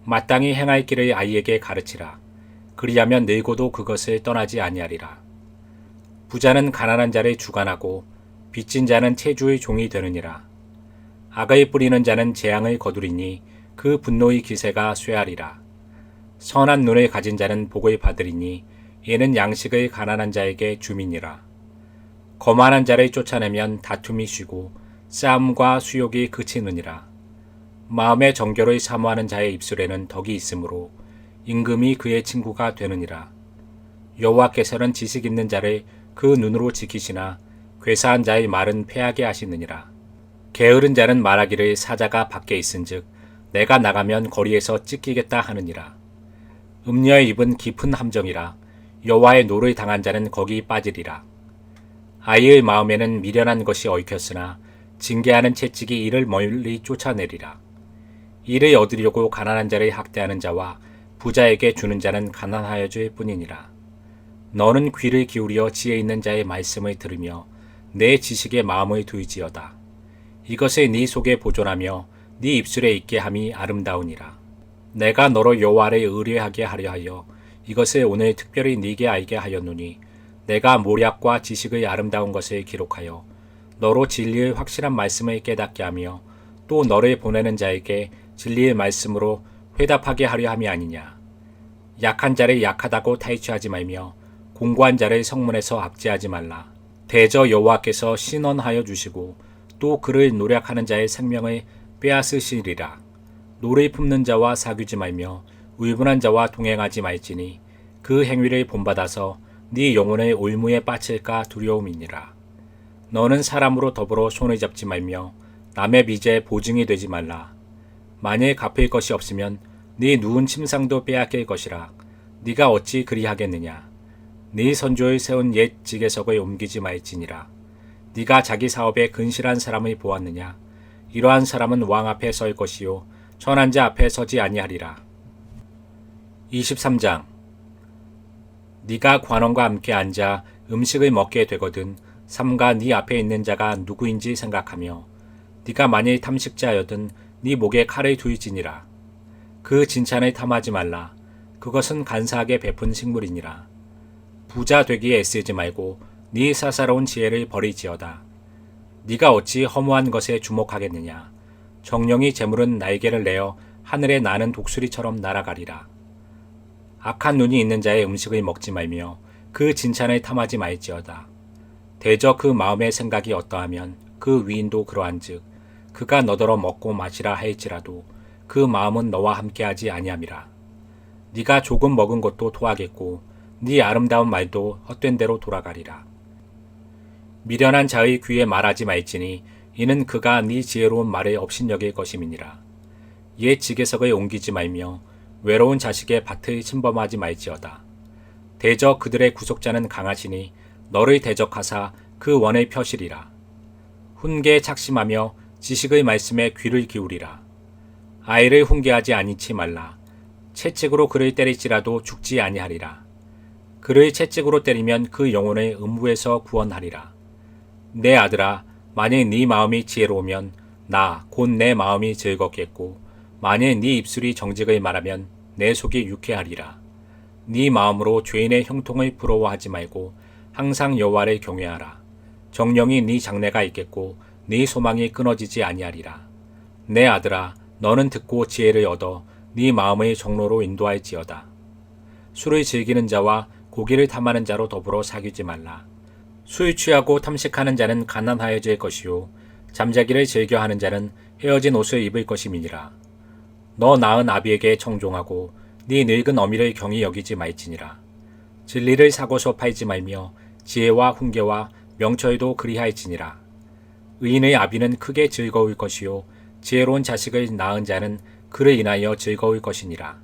마땅히 행할 길을 아이에게 가르치라. 그리하면 늙어도 그것을 떠나지 아니하리라. 부자는 가난한 자를 주관하고 빚진 자는 채주의 종이 되느니라. 악을 뿌리는 자는 재앙을 거두리니 그 분노의 기세가 쇠하리라. 선한 눈을 가진 자는 복을 받으리니 이는 양식을 가난한 자에게 줌이니라. 거만한 자를 쫓아내면 다툼이 쉬고 싸움과 수욕이 그치느니라. 마음의 정결을 사모하는 자의 입술에는 덕이 있으므로 임금이 그의 친구가 되느니라. 여호와께서는 지식 있는 자를 그 눈으로 지키시나 괴사한 자의 말은 패하게 하시느니라. 게으른 자는 말하기를 사자가 밖에 있은즉 내가 나가면 거리에서 찢기겠다 하느니라. 음녀의 입은 깊은 함정이라 여호와의 노를 당한 자는 거기 빠지리라. 아이의 마음에는 미련한 것이 얽혔으나 징계하는 채찍이 이를 멀리 쫓아내리라. 이를 얻으려고 가난한 자를 학대하는 자와 부자에게 주는 자는 가난하여질 뿐이니라. 너는 귀를 기울여 지혜 있는 자의 말씀을 들으며 내 지식에 마음을 두이지어다. 이것을 네 속에 보존하며 네 입술에 있게 함이 아름다우니라. 내가 너로 여호와를 의뢰하게 하려 하여 이것을 오늘 특별히 네게 알게 하였노니 내가 모략과 지식의 아름다운 것을 기록하여 너로 진리의 확실한 말씀을 깨닫게 하며 또 너를 보내는 자에게 진리의 말씀으로 회답하게 하려 함이 아니냐. 약한 자를 약하다고 타이취하지 말며 공고한 자를 성문에서 압제하지 말라. 대저 여호와께서 신원하여 주시고 또 그를 노략하는 자의 생명을 빼앗으시리라. 노를 품는 자와 사귀지 말며 울분한 자와 동행하지 말지니 그 행위를 본받아서 네 영혼의 올무에 빠질까 두려움이니라. 너는 사람으로 더불어 손을 잡지 말며 남의 빚에 보증이 되지 말라. 만일 갚을 것이 없으면 네 누운 침상도 빼앗길 것이라. 네가 어찌 그리하겠느냐. 네 선조의 세운 옛 지게석을 옮기지 말지니라. 네가 자기 사업에 근실한 사람을 보았느냐. 이러한 사람은 왕 앞에 설 것이요 천한 자 앞에 서지 아니하리라. 23장. 네가 관원과 함께 앉아 음식을 먹게 되거든 삼가 네 앞에 있는 자가 누구인지 생각하며 네가 만일 탐식자여든 네 목에 칼을 두이지니라. 그 진찬을 탐하지 말라. 그것은 간사하게 베푼 식물이니라. 부자 되기에 애쓰지 말고 네 사사로운 지혜를 버리지어다. 네가 어찌 허무한 것에 주목하겠느냐. 정령이 재물은 날개를 내어 하늘에 나는 독수리처럼 날아가리라. 악한 눈이 있는 자의 음식을 먹지 말며 그 진찬을 탐하지 말지어다. 대저 그 마음의 생각이 어떠하면 그 위인도 그러한즉 그가 너더러 먹고 마시라 할지라도 그 마음은 너와 함께하지 아니함이라. 네가 조금 먹은 것도 토하겠고 네 아름다운 말도 헛된 대로 돌아가리라. 미련한 자의 귀에 말하지 말지니 이는 그가 네 지혜로운 말을 업신여길 것임이니라. 옛 지게석을 옮기지 말며 외로운 자식의 밭을 침범하지 말지어다. 대저 그들의 구속자는 강하시니 너를 대적하사 그 원을 펴시리라. 훈계에 착심하며 지식의 말씀에 귀를 기울이라. 아이를 훈계하지 아니치 말라. 채찍으로 그를 때릴지라도 죽지 아니하리라. 그를 채찍으로 때리면 그 영혼을 음부에서 구원하리라. 내 아들아, 만일 네 마음이 지혜로우면 나 곧 내 마음이 즐겁겠고 만일 네 입술이 정직을 말하면 내 속이 유쾌하리라. 네 마음으로 죄인의 형통을 부러워하지 말고 항상 여호와를 경외하라. 정령이 네 장래가 있겠고 네 소망이 끊어지지 아니하리라. 내 아들아, 너는 듣고 지혜를 얻어 네 마음의 정로로 인도할지어다. 술을 즐기는 자와 고기를 탐하는 자로 더불어 사귀지 말라. 술 취하고 탐식하는 자는 가난하여질 것이요 잠자기를 즐겨하는 자는 헤어진 옷을 입을 것임이니라. 너 낳은 아비에게 청종하고 네 늙은 어미를 경히 여기지 말지니라. 진리를 사고서 팔지 말며 지혜와 훈계와 명철도 그리할지니라. 의인의 아비는 크게 즐거울 것이요 지혜로운 자식을 낳은 자는 그를 인하여 즐거울 것이니라.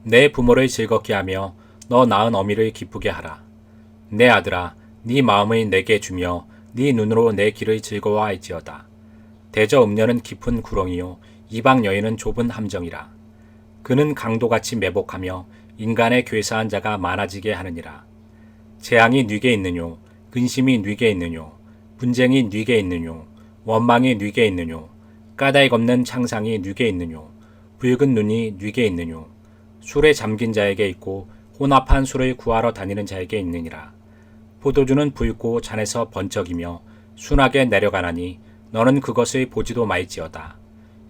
내 부모를 즐겁게 하며 너 낳은 어미를 기쁘게 하라. 내 아들아, 네 마음을 내게 주며 네 눈으로 내 길을 즐거워할지어다. 대저 음녀는 깊은 구렁이요 이방 여인은 좁은 함정이라. 그는 강도같이 매복하며 인간의 괴사한 자가 많아지게 하느니라. 재앙이 뉘게 있느뇨, 근심이 뉘게 있느뇨, 분쟁이 뉘게 있느뇨, 원망이 뉘게 있느뇨, 까닭 없는 창상이 뉘게 있느뇨, 붉은 눈이 뉘게 있느뇨. 술에 잠긴 자에게 있고 혼합한 술을 구하러 다니는 자에게 있느니라. 포도주는 붉고 잔에서 번쩍이며 순하게 내려가나니 너는 그것을 보지도 말지어다.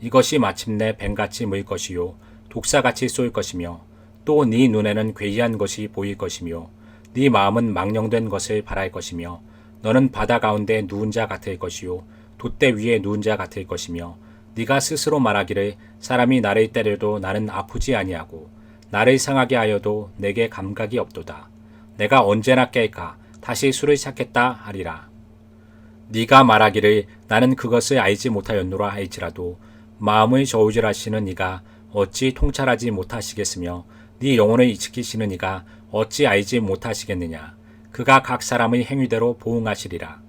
이것이 마침내 뱀같이 물 것이요 독사같이 쏠 것이며 또 네 눈에는 괴이한 것이 보일 것이며 네 마음은 망령된 것을 바랄 것이며 너는 바다 가운데 누운 자 같을 것이요 돛대 위에 누운 자 같을 것이며 네가 스스로 말하기를 사람이 나를 때려도 나는 아프지 아니하고 나를 상하게 하여도 내게 감각이 없도다. 내가 언제나 깰까 다시 술을 찾겠다 하리라. 네가 말하기를 나는 그것을 알지 못하였노라 할지라도 마음을 저울질하시는 이가 어찌 통찰하지 못하시겠으며 네 영혼을 지키시는 이가 어찌 알지 못하시겠느냐. 그가 각 사람의 행위대로 보응하시리라.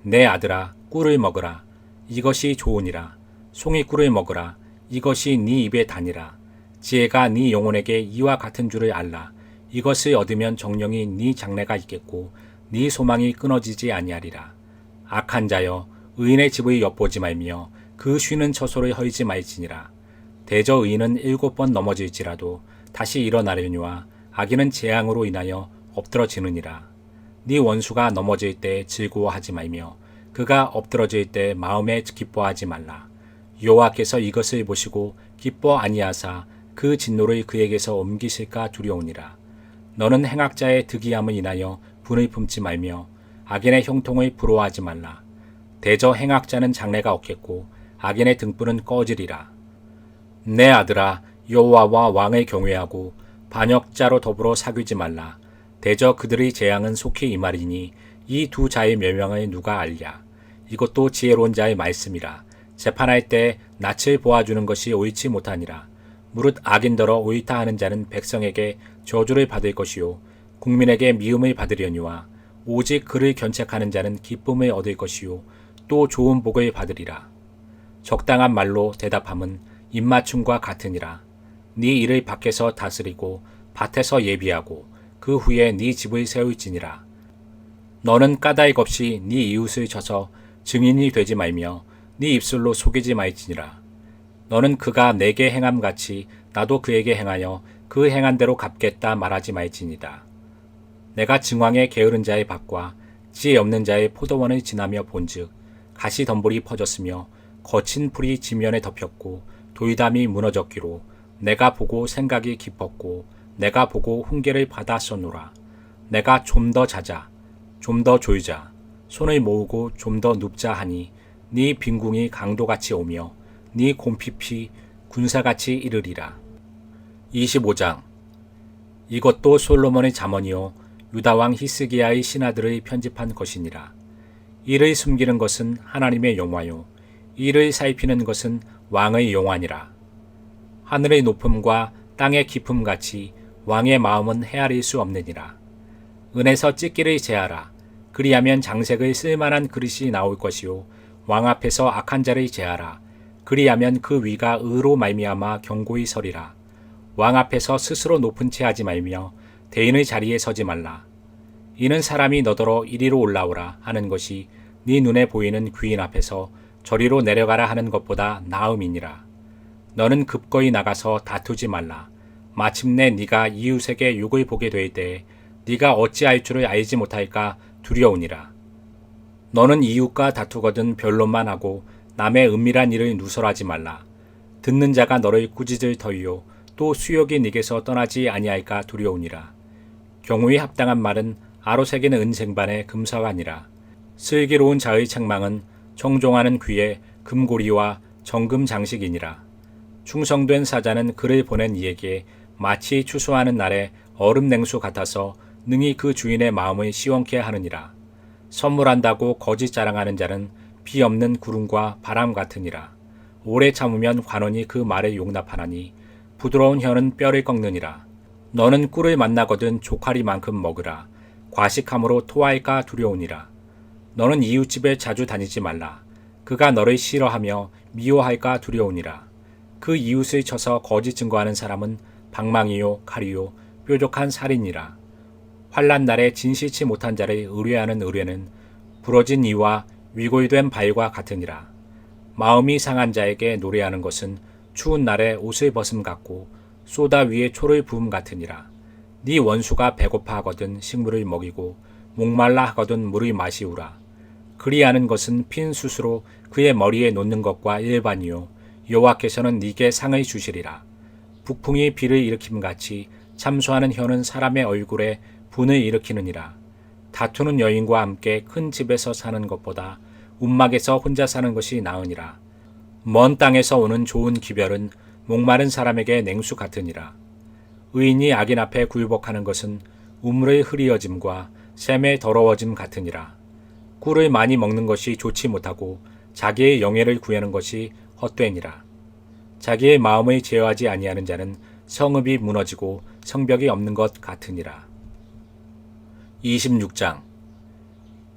내 아들아 꿀을 먹으라. 이것이 좋으니라. 송이꿀을 먹으라. 이것이 네 입에 다니라. 지혜가 네 영혼에게 이와 같은 줄을 알라. 이것을 얻으면 정령이 네 장래가 있겠고 네 소망이 끊어지지 아니하리라. 악한 자여 의인의 집을 엿보지 말며 그 쉬는 처소를 허이지 말지니라. 대저 의인은 7번 넘어질지라도 다시 일어나려니와 악인은 재앙으로 인하여 엎드러지느니라. 네 원수가 넘어질 때 즐거워하지 말며 그가 엎드러질 때 마음에 기뻐하지 말라. 여호와께서 이것을 보시고 기뻐 아니하사 그 진노를 그에게서 옮기실까 두려우니라. 너는 행악자의 득이함을 인하여 분을 품지 말며 악인의 형통을 부러워하지 말라. 대저 행악자는 장래가 없겠고 악인의 등불은 꺼지리라. 내 아들아 여호와와 왕을 경외하고 반역자로 더불어 사귀지 말라. 대저 그들의 재앙은 속히 임하리니 이 두 자의 멸망을 누가 알랴. 이것도 지혜로운 자의 말씀이라. 재판할 때 낯을 보아주는 것이 옳지 못하니라. 무릇 악인더러 옳다 하는 자는 백성에게 저주를 받을 것이요 국민에게 미움을 받으려니와 오직 그를 견책하는 자는 기쁨을 얻을 것이요 또 좋은 복을 받으리라. 적당한 말로 대답함은 입맞춤과 같으니라. 네 일을 밖에서 다스리고 밭에서 예비하고 그 후에 네 집을 세울지니라. 너는 까닭 없이 네 이웃을 쳐서 증인이 되지 말며 네 입술로 속이지 말지니라. 너는 그가 내게 행함같이 나도 그에게 행하여 그 행한 대로 갚겠다 말하지 말지니다. 내가 증왕의 게으른 자의 밭과 지혜 없는 자의 포도원을 지나며 본즉 가시덤불이 퍼졌으며 거친 풀이 지면에 덮였고 돌담이 무너졌기로 내가 보고 생각이 깊었고 내가 보고 훈계를 받았었노라. 내가 좀 더 자자 좀 더 졸자 손을 모으고 좀 더 눕자 하니 네 빈궁이 강도같이 오며 네 곰핍이 군사같이 이르리라. 25장. 이것도 솔로몬의 잠언이요 유다왕 히스기야의 신하들의 편집한 것이니라. 이를 숨기는 것은 하나님의 영화요 이를 살피는 것은 왕의 영화니라. 하늘의 높음과 땅의 깊음 같이 왕의 마음은 헤아릴 수 없느니라. 은에서 찢기를 제하라. 그리하면 장색의 쓸만한 그릇이 나올 것이요 왕 앞에서 악한 자를 제하라. 그리하면 그 위가 의로 말미암아 견고히 서리라. 왕 앞에서 스스로 높은 채 하지 말며 대인의 자리에 서지 말라. 이는 사람이 너더러 이리로 올라오라 하는 것이 네 눈에 보이는 귀인 앞에서 저리로 내려가라 하는 것보다 나음이니라. 너는 급거이 나가서 다투지 말라. 마침내 네가 이웃에게 욕을 보게 될 때에 네가 어찌할 줄을 알지 못할까 두려우니라. 너는 이웃과 다투거든 변론만 하고 남의 은밀한 일을 누설하지 말라. 듣는 자가 너를 꾸짖을 터이요 또 수욕이 네게서 떠나지 아니할까 두려우니라. 경우에 합당한 말은 아로새기는 은쟁반의 금사가 아니라. 슬기로운 자의 책망은 청종하는 귀에 금고리와 정금 장식이니라. 충성된 사자는 그를 보낸 이에게 마치 추수하는 날에 얼음 냉수 같아서 능히 그 주인의 마음을 시원케 하느니라. 선물한다고 거짓 자랑하는 자는 비 없는 구름과 바람 같으니라. 오래 참으면 관원이 그 말을 용납하나니 부드러운 혀는 뼈를 꺾느니라. 너는 꿀을 만나거든 조카리만큼 먹으라. 과식함으로 토할까 두려우니라. 너는 이웃집에 자주 다니지 말라. 그가 너를 싫어하며 미워할까 두려우니라. 그 이웃을 쳐서 거짓 증거하는 사람은 방망이요 칼이요 뾰족한 살이니라. 환난 날에 진실치 못한 자를 의뢰하는 의뢰는 부러진 이와 위골된 발과 같으니라. 마음이 상한 자에게 노래하는 것은 추운 날에 옷을 벗음 같고 쏘다 위에 초를 부음 같으니라. 네 원수가 배고파 하거든 식물을 먹이고 목말라 하거든 물의 마시우라. 그리하는 것은 핀 숯으로 그의 머리에 놓는 것과 일반이요 여호와께서는 네게 상을 주시리라. 북풍이 비를 일으킴 같이 참수하는 혀는 사람의 얼굴에 분을 일으키느니라. 다투는 여인과 함께 큰 집에서 사는 것보다 움막에서 혼자 사는 것이 나으니라. 먼 땅에서 오는 좋은 기별은 목마른 사람에게 냉수 같으니라. 의인이 악인 앞에 굴복하는 것은 우물의 흐리어짐과 샘의 더러워짐 같으니라. 꿀을 많이 먹는 것이 좋지 못하고 자기의 영예를 구하는 것이 헛되니라. 자기의 마음을 제어하지 아니하는 자는 성읍이 무너지고 성벽이 없는 것 같으니라. 26장.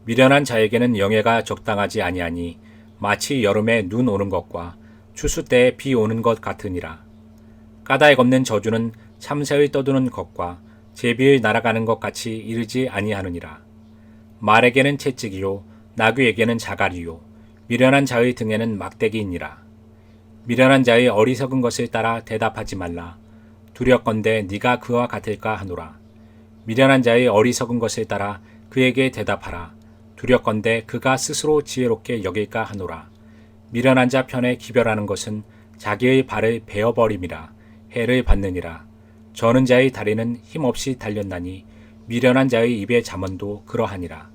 미련한 자에게는 영예가 적당하지 아니하니 마치 여름에 눈 오는 것과 추수 때에 비 오는 것 같으니라. 까닭 없는 저주는 참새의 떠드는 것과 제비의 날아가는 것 같이 이르지 아니하느니라. 말에게는 채찍이요 나귀에게는 자갈이요 미련한 자의 등에는 막대기이니라. 미련한 자의 어리석은 것을 따라 대답하지 말라. 두렵건대 네가 그와 같을까 하노라. 미련한 자의 어리석은 것을 따라 그에게 대답하라. 두렵건대 그가 스스로 지혜롭게 여길까 하노라. 미련한 자 편에 기별하는 것은 자기의 발을 베어버림이라. 해를 받느니라. 저는 자의 다리는 힘없이 달렸나니 미련한 자의 입의 잠언도 그러하니라.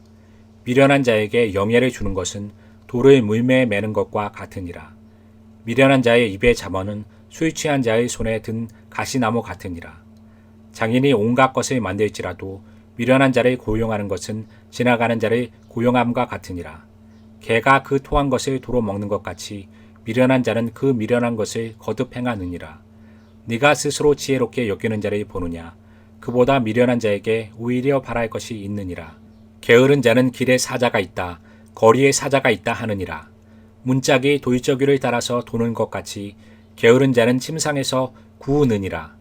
미련한 자에게 영예를 주는 것은 돌을 물매에 매는 것과 같으니라. 미련한 자의 입의 잠언은 술 취한 자의 손에 든 가시나무 같으니라. 장인이 온갖 것을 만들지라도 미련한 자를 고용하는 것은 지나가는 자를 고용함과 같으니라. 개가 그 토한 것을 도로 먹는 것 같이 미련한 자는 그 미련한 것을 거듭 행하느니라. 네가 스스로 지혜롭게 여기는 자를 보느냐. 그보다 미련한 자에게 오히려 바랄 것이 있느니라. 게으른 자는 길에 사자가 있다. 거리에 사자가 있다 하느니라. 문짝이 돌저귀를 따라서 도는 것 같이 게으른 자는 침상에서 구우느니라.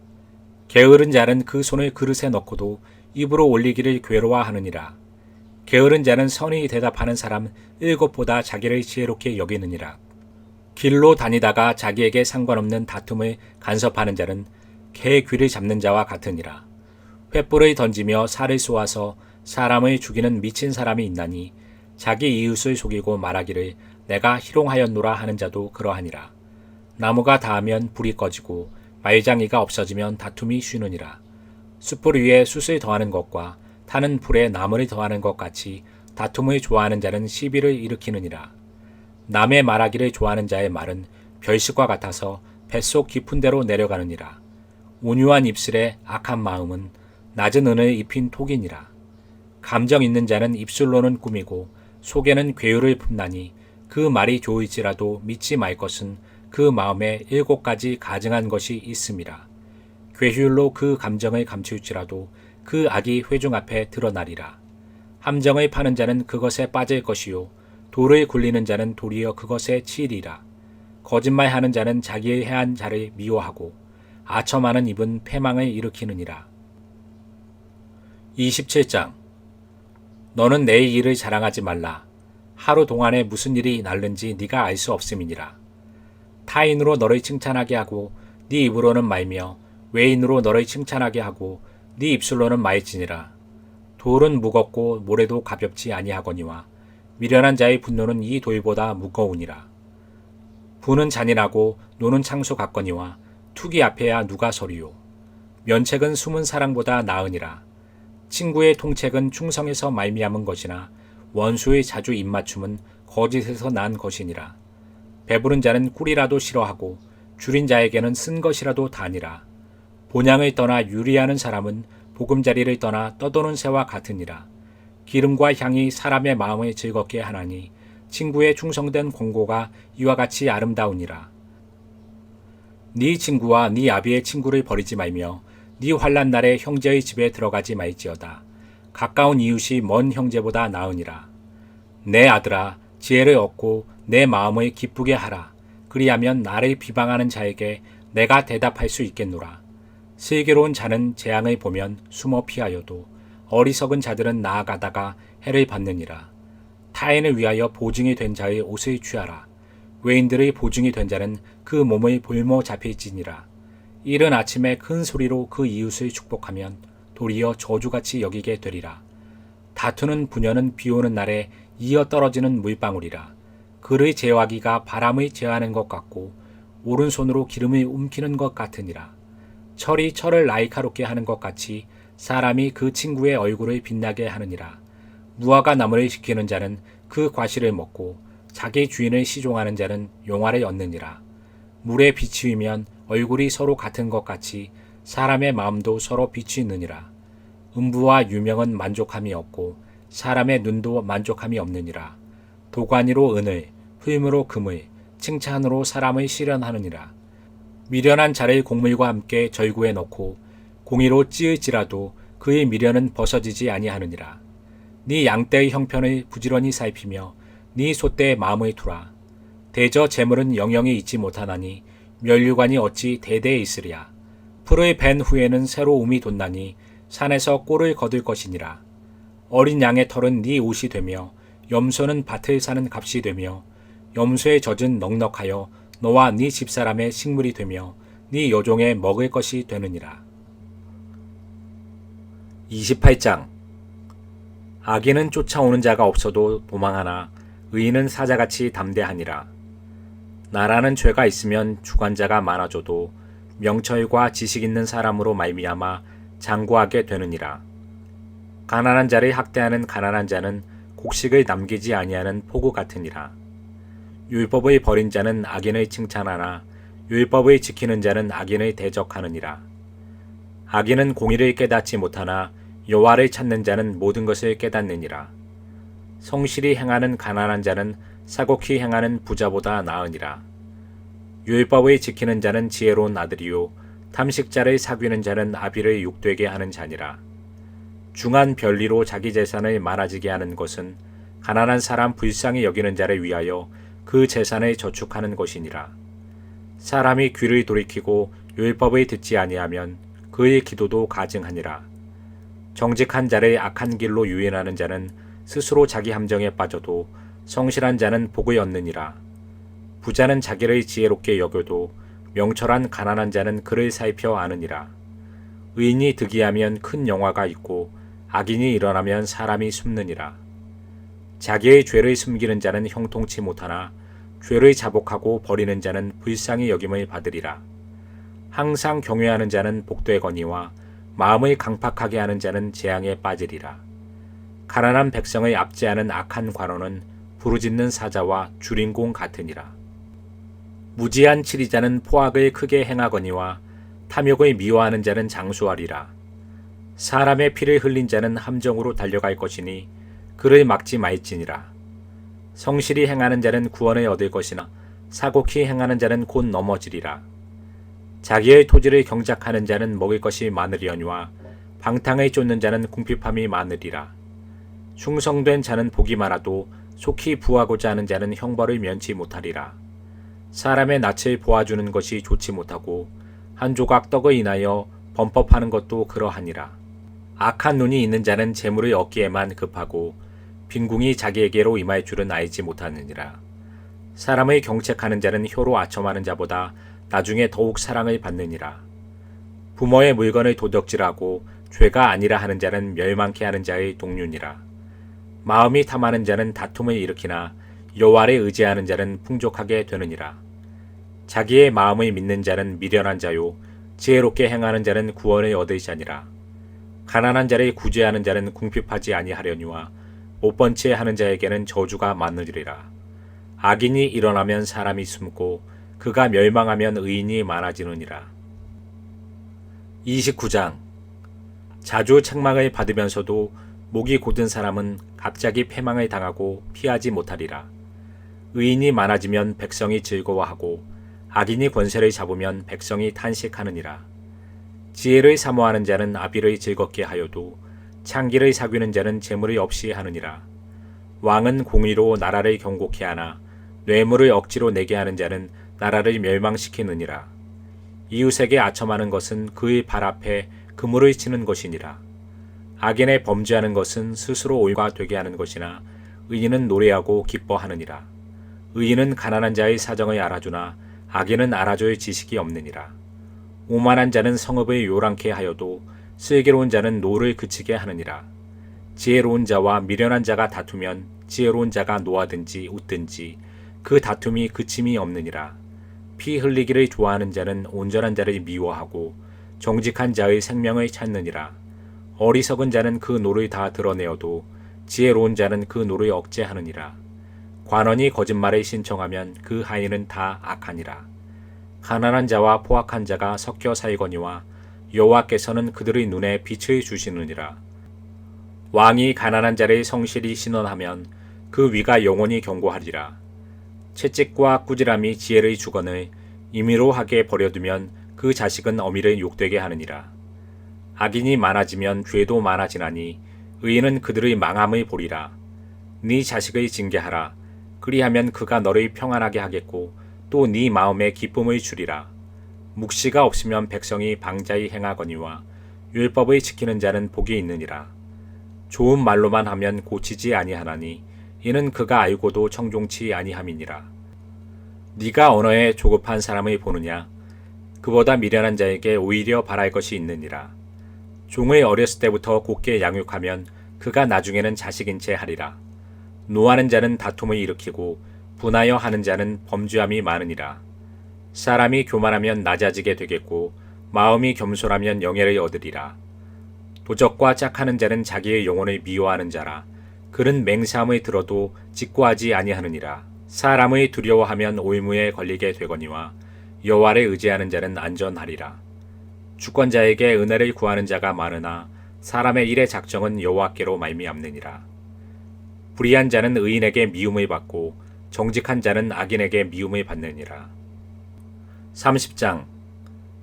게으른 자는 그 손을 그릇에 넣고도 입으로 올리기를 괴로워하느니라. 게으른 자는 선히 대답하는 사람 7보다 자기를 지혜롭게 여기느니라. 길로 다니다가 자기에게 상관없는 다툼을 간섭하는 자는 개 귀를 잡는 자와 같으니라. 횃불을 던지며 살을 쏘아서 사람을 죽이는 미친 사람이 있나니 자기 이웃을 속이고 말하기를 내가 희롱하였노라 하는 자도 그러하니라. 나무가 닿으면 불이 꺼지고 말장이가 없어지면 다툼이 쉬느니라. 숯불 위에 숯을 더하는 것과 타는 불에 나무를 더하는 것 같이 다툼을 좋아하는 자는 시비를 일으키느니라. 남의 말하기를 좋아하는 자의 말은 별식과 같아서 뱃속 깊은 데로 내려가느니라. 온유한 입술에 악한 마음은 낮은 은을 입힌 톡이니라. 감정 있는 자는 입술로는 꾸미고 속에는 괴유를 품나니 그 말이 좋을지라도 믿지 말 것은 그 마음에 7가지 가증한 것이 있음이라. 괴휴일로 그 감정을 감출지라도 그 악이 회중 앞에 드러나리라. 함정을 파는 자는 그것에 빠질 것이요 돌을 굴리는 자는 도리어 그것에 치이리라. 거짓말하는 자는 자기의 해한 자를 미워하고 아첨하는 입은 패망을 일으키느니라. 27장. 너는 내 일을 자랑하지 말라. 하루 동안에 무슨 일이 날는지 네가 알 수 없음이니라. 타인으로 너를 칭찬하게 하고 네 입으로는 말며 외인으로 너를 칭찬하게 하고 네 입술로는 말지니라. 돌은 무겁고 모래도 가볍지 아니하거니와 미련한 자의 분노는 이 돌보다 무거우니라. 부는 잔인하고 노는 창수 같거니와 투기 앞에야 누가 서리요. 면책은 숨은 사랑보다 나으니라. 친구의 통책은 충성에서 말미암은 것이나 원수의 자주 입맞춤은 거짓에서 난 것이니라. 배부른 자는 꿀이라도 싫어하고 줄인 자에게는 쓴 것이라도 다니라. 본향을 떠나 유리하는 사람은 보금자리를 떠나 떠도는 새와 같으니라. 기름과 향이 사람의 마음을 즐겁게 하나니 친구의 충성된 공고가 이와 같이 아름다우니라. 네 친구와 네 아비의 친구를 버리지 말며 네 환난 날에 형제의 집에 들어가지 말지어다. 가까운 이웃이 먼 형제보다 나으니라. 내 아들아, 지혜를 얻고 내 마음을 기쁘게 하라. 그리하면 나를 비방하는 자에게 내가 대답할 수 있겠노라. 슬기로운 자는 재앙을 보면 숨어 피하여도 어리석은 자들은 나아가다가 해를 받느니라. 타인을 위하여 보증이 된 자의 옷을 취하라. 외인들의 보증이 된 자는 그 몸을 볼모 잡힐지니라. 이른 아침에 큰 소리로 그 이웃을 축복하면 도리어 저주같이 여기게 되리라. 다투는 부녀는 비 오는 날에 이어 떨어지는 물방울이라. 그의 제화기가 바람의 제하는 것 같고 오른손으로 기름을 움키는 것 같으니라. 철이 철을 날카롭게 하는 것 같이 사람이 그 친구의 얼굴을 빛나게 하느니라. 무화과 나무를 지키는 자는 그 과실을 먹고 자기 주인을 시종하는 자는 용화를 얻느니라. 물에 비치이면 얼굴이 서로 같은 것 같이 사람의 마음도 서로 비치느니라. 음부와 유명은 만족함이 없고 사람의 눈도 만족함이 없느니라. 도가니로 은을, 흠으로 금을, 칭찬으로 사람을 실현하느니라. 미련한 자를 곡물과 함께 절구에 넣고 공의로 찌을지라도 그의 미련은 벗어지지 아니하느니라. 네 양떼의 형편을 부지런히 살피며 네 소떼의 마음을 두라. 대저 재물은 영영이 있지 못하나니 면류관이 어찌 대대에 있으랴. 풀을 벤 후에는 새로움이 돋나니 산에서 꼴을 거둘 것이니라. 어린 양의 털은 네 옷이 되며 염소는 밭을 사는 값이 되며 염소의 젖은 넉넉하여 너와 네 집사람의 식물이 되며 네 여종의 먹을 것이 되느니라. 28장. 악인은 쫓아오는 자가 없어도 도망하나 의인은 사자같이 담대하니라. 나라는 죄가 있으면 주관자가 많아져도 명철과 지식 있는 사람으로 말미암아 장구하게 되느니라. 가난한 자를 학대하는 가난한 자는 곡식을 남기지 아니하는 포구 같으니라. 율법을 버린 자는 악인을 칭찬하나 율법을 지키는 자는 악인을 대적하느니라. 악인은 공의를 깨닫지 못하나 여호와를 찾는 자는 모든 것을 깨닫느니라. 성실히 행하는 가난한 자는 사곡히 행하는 부자보다 나으니라. 율법을 지키는 자는 지혜로운 아들이요 탐식자를 사귀는 자는 아비를 욕되게 하는 자니라. 중한 별리로 자기 재산을 많아지게 하는 것은 가난한 사람 불쌍히 여기는 자를 위하여 그 재산을 저축하는 것이니라. 사람이 귀를 돌이키고 율법을 듣지 아니하면 그의 기도도 가증하니라. 정직한 자를 악한 길로 유인하는 자는 스스로 자기 함정에 빠져도 성실한 자는 복을 얻느니라. 부자는 자기를 지혜롭게 여겨도 명철한 가난한 자는 그를 살펴 아느니라. 의인이 득이하면 큰 영화가 있고 악인이 일어나면 사람이 숨느니라. 자기의 죄를 숨기는 자는 형통치 못하나 죄를 자복하고 버리는 자는 불쌍히 여김을 받으리라. 항상 경외하는 자는 복되거니와 마음을 강팍하게 하는 자는 재앙에 빠지리라. 가난한 백성의 압제하는 악한 관원은 부르짖는 사자와 주린공 같으니라. 무지한 치리자는 포악을 크게 행하거니와 탐욕을 미워하는 자는 장수하리라. 사람의 피를 흘린 자는 함정으로 달려갈 것이니 그를 막지 말지니라. 성실히 행하는 자는 구원을 얻을 것이나 사곡히 행하는 자는 곧 넘어지리라. 자기의 토지를 경작하는 자는 먹을 것이 많으려니와 방탕을 쫓는 자는 궁핍함이 많으리라. 충성된 자는 복이 많아도 속히 부하고자 하는 자는 형벌을 면치 못하리라. 사람의 낯을 보아주는 것이 좋지 못하고 한 조각 떡을 인하여 범법하는 것도 그러하니라. 악한 눈이 있는 자는 재물을 얻기에만 급하고 빈궁이 자기에게로 임할 줄은 알지 못하느니라. 사람의 경책하는 자는 혀로 아첨하는 자보다 나중에 더욱 사랑을 받느니라. 부모의 물건을 도둑질하고 죄가 아니라 하는 자는 멸망케 하는 자의 동류니라. 마음이 탐하는 자는 다툼을 일으키나 여호와를 의지하는 자는 풍족하게 되느니라. 자기의 마음을 믿는 자는 미련한 자요 지혜롭게 행하는 자는 구원을 얻을 자니라. 가난한 자를 구제하는 자는 궁핍하지 아니하려니와 못번치 하는 자에게는 저주가 많으리라. 악인이 일어나면 사람이 숨고 그가 멸망하면 의인이 많아지느니라. 29장. 자주 책망을 받으면서도 목이 곧은 사람은 갑자기 패망을 당하고 피하지 못하리라. 의인이 많아지면 백성이 즐거워하고 악인이 권세를 잡으면 백성이 탄식하느니라. 지혜를 사모하는 자는 아비를 즐겁게 하여도 창기를 사귀는 자는 재물을 없이 하느니라. 왕은 공의로 나라를 경고케 하나 뇌물을 억지로 내게 하는 자는 나라를 멸망시키느니라. 이웃에게 아첨하는 것은 그의 발 앞에 그물을 치는 것이니라. 악인의 범죄하는 것은 스스로 올가 되게 하는 것이나 의인은 노래하고 기뻐하느니라. 의인은 가난한 자의 사정을 알아주나 악인은 알아줄 지식이 없느니라. 오만한 자는 성읍을 요란케 하여도 슬기로운 자는 노를 그치게 하느니라. 지혜로운 자와 미련한 자가 다투면 지혜로운 자가 노하든지 웃든지 그 다툼이 그침이 없느니라. 피 흘리기를 좋아하는 자는 온전한 자를 미워하고 정직한 자의 생명을 찾느니라. 어리석은 자는 그 노를 다 드러내어도 지혜로운 자는 그 노를 억제하느니라. 관원이 거짓말을 신청하면 그 하인은 다 악하니라. 가난한 자와 포악한 자가 섞여 살거니와 여호와께서는 그들의 눈에 빛을 주시느니라. 왕이 가난한 자를 성실히 신원하면 그 위가 영원히 경고하리라. 채찍과 꾸지람이 지혜를 주거늘 임의로 하게 버려두면 그 자식은 어미를 욕되게 하느니라. 악인이 많아지면 죄도 많아지나니 의인은 그들의 망함을 보리라. 네 자식을 징계하라. 그리하면 그가 너를 평안하게 하겠고 또 네 마음에 기쁨을 주리라. 묵시가 없으면 백성이 방자히 행하거니와 율법을 지키는 자는 복이 있느니라. 좋은 말로만 하면 고치지 아니하나니 이는 그가 알고도 청종치 아니함이니라. 네가 언어에 조급한 사람을 보느냐? 그보다 미련한 자에게 오히려 바랄 것이 있느니라. 종을 어렸을 때부터 곧게 양육하면 그가 나중에는 자식인 채 하리라. 노하는 자는 다툼을 일으키고 분하여 하는 자는 범죄함이 많으니라. 사람이 교만하면 낮아지게 되겠고 마음이 겸손하면 영예를 얻으리라. 도적과 짝하는 자는 자기의 영혼을 미워하는 자라. 그는 맹세함을 들어도 직고하지 아니하느니라. 사람의 두려워하면 올무에 걸리게 되거니와 여호와를 의지하는 자는 안전하리라. 주권자에게 은혜를 구하는 자가 많으나 사람의 일의 작정은 여호와께로 말미암느니라. 불의한 자는 의인에게 미움을 받고 정직한 자는 악인에게 미움을 받느니라. 30장.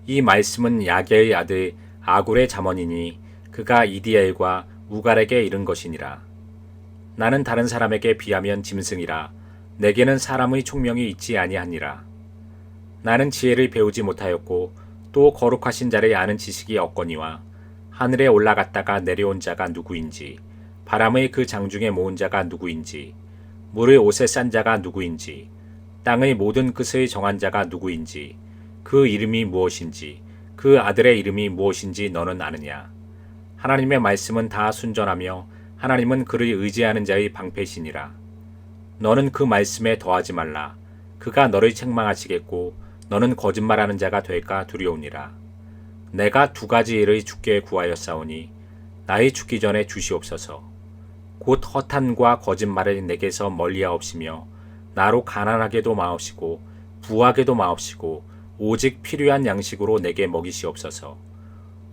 이 말씀은 야게의 아들 아굴의 잠언이니 그가 이디엘과 우갈에게 이른 것이니라. 나는 다른 사람에게 비하면 짐승이라. 내게는 사람의 총명이 있지 아니하니라. 나는 지혜를 배우지 못하였고 또 거룩하신 자를 아는 지식이 없거니와 하늘에 올라갔다가 내려온 자가 누구인지 바람의 그 장중에 모은 자가 누구인지 물을 옷에 싼 자가 누구인지 땅의 모든 끝을 정한 자가 누구인지 그 이름이 무엇인지 그 아들의 이름이 무엇인지 너는 아느냐? 하나님의 말씀은 다 순전하며 하나님은 그를 의지하는 자의 방패시니라. 너는 그 말씀에 더하지 말라. 그가 너를 책망하시겠고 너는 거짓말하는 자가 될까 두려우니라. 내가 두 가지 일을 주께 구하였사오니 나의 죽기 전에 주시옵소서. 곧 허탄과 거짓말을 내게서 멀리하옵시며 나로 가난하게도 마옵시고 부하게도 마옵시고 오직 필요한 양식으로 내게 먹이시옵소서.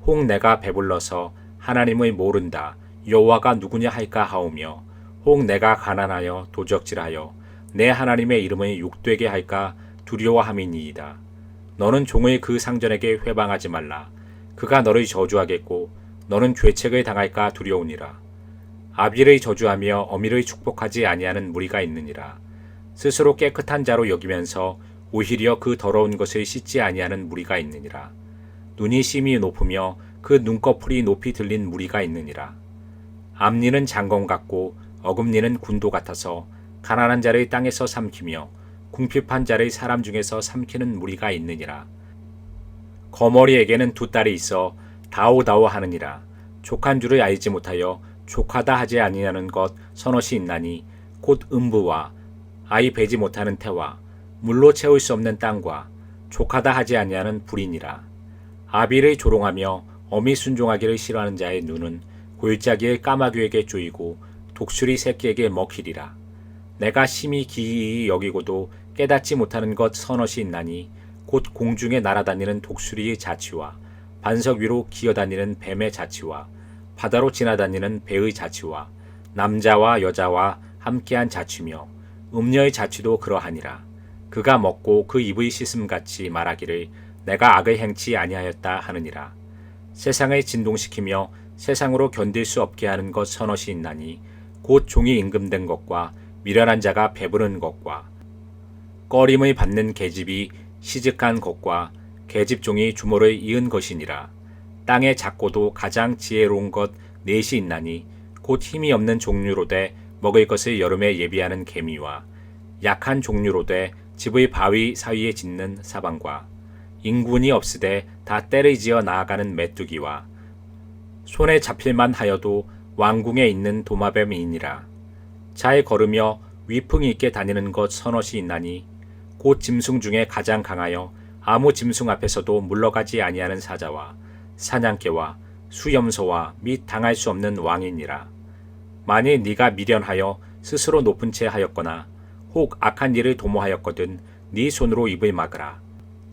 혹 내가 배불러서 하나님을 모른다 여호와가 누구냐 할까 하오며 혹 내가 가난하여 도적질하여 내 하나님의 이름을 욕되게 할까 두려워함이니이다. 너는 종의 그 상전에게 회방하지 말라. 그가 너를 저주하겠고 너는 죄책을 당할까 두려우니라. 아비를 저주하며 어미를 축복하지 아니하는 무리가 있느니라. 스스로 깨끗한 자로 여기면서 오히려 그 더러운 것을 씻지 아니하는 무리가 있느니라. 눈이 심히 높으며 그 눈꺼풀이 높이 들린 무리가 있느니라. 앞니는 장검 같고 어금니는 군도 같아서 가난한 자를 땅에서 삼키며 궁핍한 자를 사람 중에서 삼키는 무리가 있느니라. 거머리에게는 두 딸이 있어 다오다오 하느니라. 족한 줄을 알지 못하여 족하다 하지 아니하는 것 서넛이 있나니 곧 음부와 아이 베지 못하는 태와 물로 채울 수 없는 땅과 족하다 하지 아니하는 불이니라. 아비를 조롱하며 어미 순종하기를 싫어하는 자의 눈은 골짜기의 까마귀에게 쪼이고 독수리 새끼에게 먹히리라. 내가 심히 기이히 여기고도 깨닫지 못하는 것 서넛이 있나니 곧 공중에 날아다니는 독수리의 자취와 반석 위로 기어다니는 뱀의 자취와 바다로 지나다니는 배의 자취와 남자와 여자와 함께한 자취며 음녀의 자취도 그러하니라. 그가 먹고 그 입의 씻음같이 말하기를 내가 악을 행치 아니하였다 하느니라. 세상을 진동시키며 세상으로 견딜 수 없게 하는 것 서넛이 있나니 곧 종이 임금된 것과 미련한 자가 배부른 것과 꺼림을 받는 계집이 시직한 것과 계집종이 주모를 이은 것이니라. 땅의 작고도 가장 지혜로운 것 넷이 있나니 곧 힘이 없는 종류로되 먹을 것을 여름에 예비하는 개미와 약한 종류로되 집의 바위 사이에 짓는 사방과 인군이 없으되 다 때를 지어 나아가는 메뚜기와 손에 잡힐만 하여도 왕궁에 있는 도마뱀이니라. 잘 걸으며 위풍이 있게 다니는 것 서너시 있나니 곧 짐승 중에 가장 강하여 아무 짐승 앞에서도 물러가지 아니하는 사자와 사냥개와 수염소와 및 당할 수 없는 왕이니라. 만일 네가 미련하여 스스로 높은 채 하였거나 혹 악한 일을 도모하였거든 네 손으로 입을 막으라.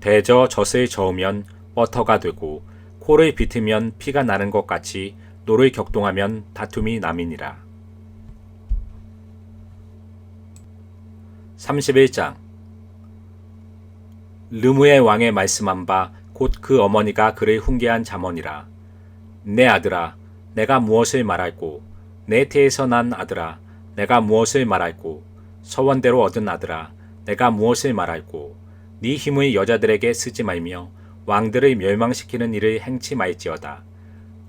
대저 젖을 저으면 버터가 되고 코를 비트면 피가 나는 것 같이 노를 격동하면 다툼이 남이니라. 31장 르무의 왕의 말씀한 바 곧 그 어머니가 그를 훈계한 잠언이라. 내 아들아, 내가 무엇을 말할꼬? 내 태에서 난 아들아, 내가 무엇을 말할꼬? 서원대로 얻은 아들아, 내가 무엇을 말할꼬? 네 힘을 여자들에게 쓰지 말며 왕들을 멸망시키는 일을 행치 말지어다.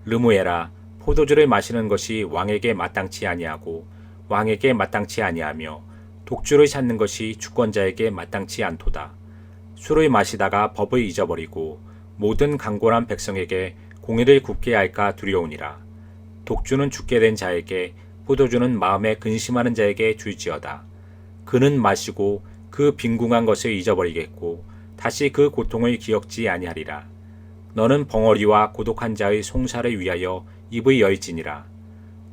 르무에라, 포도주를 마시는 것이 왕에게 마땅치 아니하고 왕에게 마땅치 아니하며 독주를 찾는 것이 주권자에게 마땅치 않도다. 술을 마시다가 법을 잊어버리고 모든 강골한 백성에게 공의를 굽게 할까 두려우니라. 독주는 죽게 된 자에게, 포도주는 마음에 근심하는 자에게 줄지어다. 그는 마시고 그 빈궁한 것을 잊어버리겠고 다시 그 고통을 기억지 아니하리라. 너는 벙어리와 고독한 자의 송사를 위하여 입을 열지니라.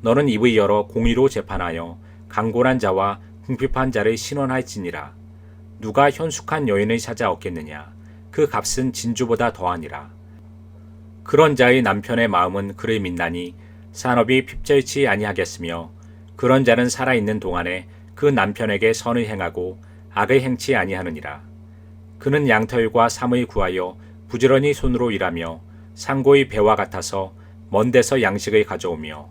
너는 입을 열어 공의로 재판하여 강골한 자와 궁핍한 자를 신원할지니라. 누가 현숙한 여인을 찾아 얻겠느냐? 그 값은 진주보다 더하니라. 그런 자의 남편의 마음은 그를 믿나니 산업이 핍절치 아니하겠으며 그런 자는 살아있는 동안에 그 남편에게 선을 행하고 악을 행치 아니하느니라. 그는 양털과 삼을 구하여 부지런히 손으로 일하며 상고의 배와 같아서 먼 데서 양식을 가져오며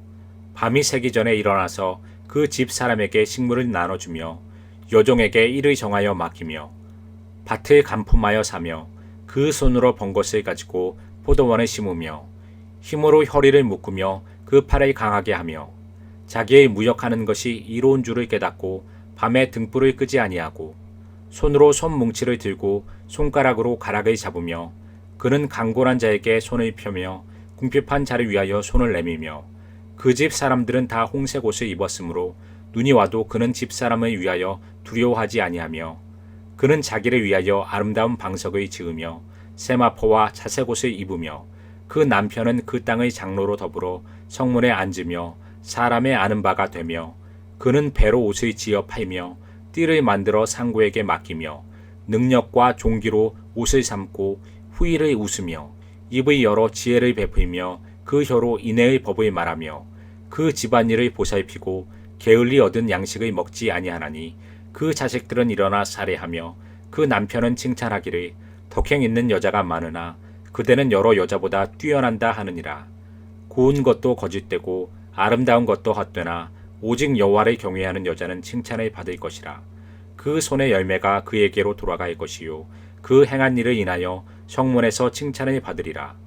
밤이 새기 전에 일어나서 그 집 사람에게 식물을 나눠주며 여종에게 일을 정하여 맡기며 밭을 간품하여 사며 그 손으로 번 것을 가지고 포도원을 심으며 힘으로 허리를 묶으며 그 팔을 강하게 하며 자기의 무역하는 것이 이로운 줄을 깨닫고 밤에 등불을 끄지 아니하고 손으로 손뭉치를 들고 손가락으로 가락을 잡으며 그는 강골한 자에게 손을 펴며 궁핍한 자를 위하여 손을 내밀며 그 집 사람들은 다 홍색 옷을 입었으므로 눈이 와도 그는 집 사람을 위하여 두려워하지 아니하며 그는 자기를 위하여 아름다운 방석을 지으며 세마포와 자색 옷을 입으며 그 남편은 그 땅의 장로로 더불어 성문에 앉으며 사람의 아는 바가 되며 그는 배로 옷을 지어 팔며 띠를 만들어 상고에게 맡기며 능력과 종기로 옷을 삼고 후일을 웃으며 입을 열어 지혜를 베풀며 그 혀로 인애의 법을 말하며 그 집안일을 보살피고 게을리 얻은 양식을 먹지 아니하나니 그 자식들은 일어나 살해하며 그 남편은 칭찬하기를 덕행 있는 여자가 많으나 그대는 여러 여자보다 뛰어난다 하느니라. 고운 것도 거짓되고 아름다운 것도 헛되나 오직 여호와를 경외하는 여자는 칭찬을 받을 것이라. 그 손의 열매가 그에게로 돌아갈 것이요 그 행한 일을 인하여 성문에서 칭찬을 받으리라.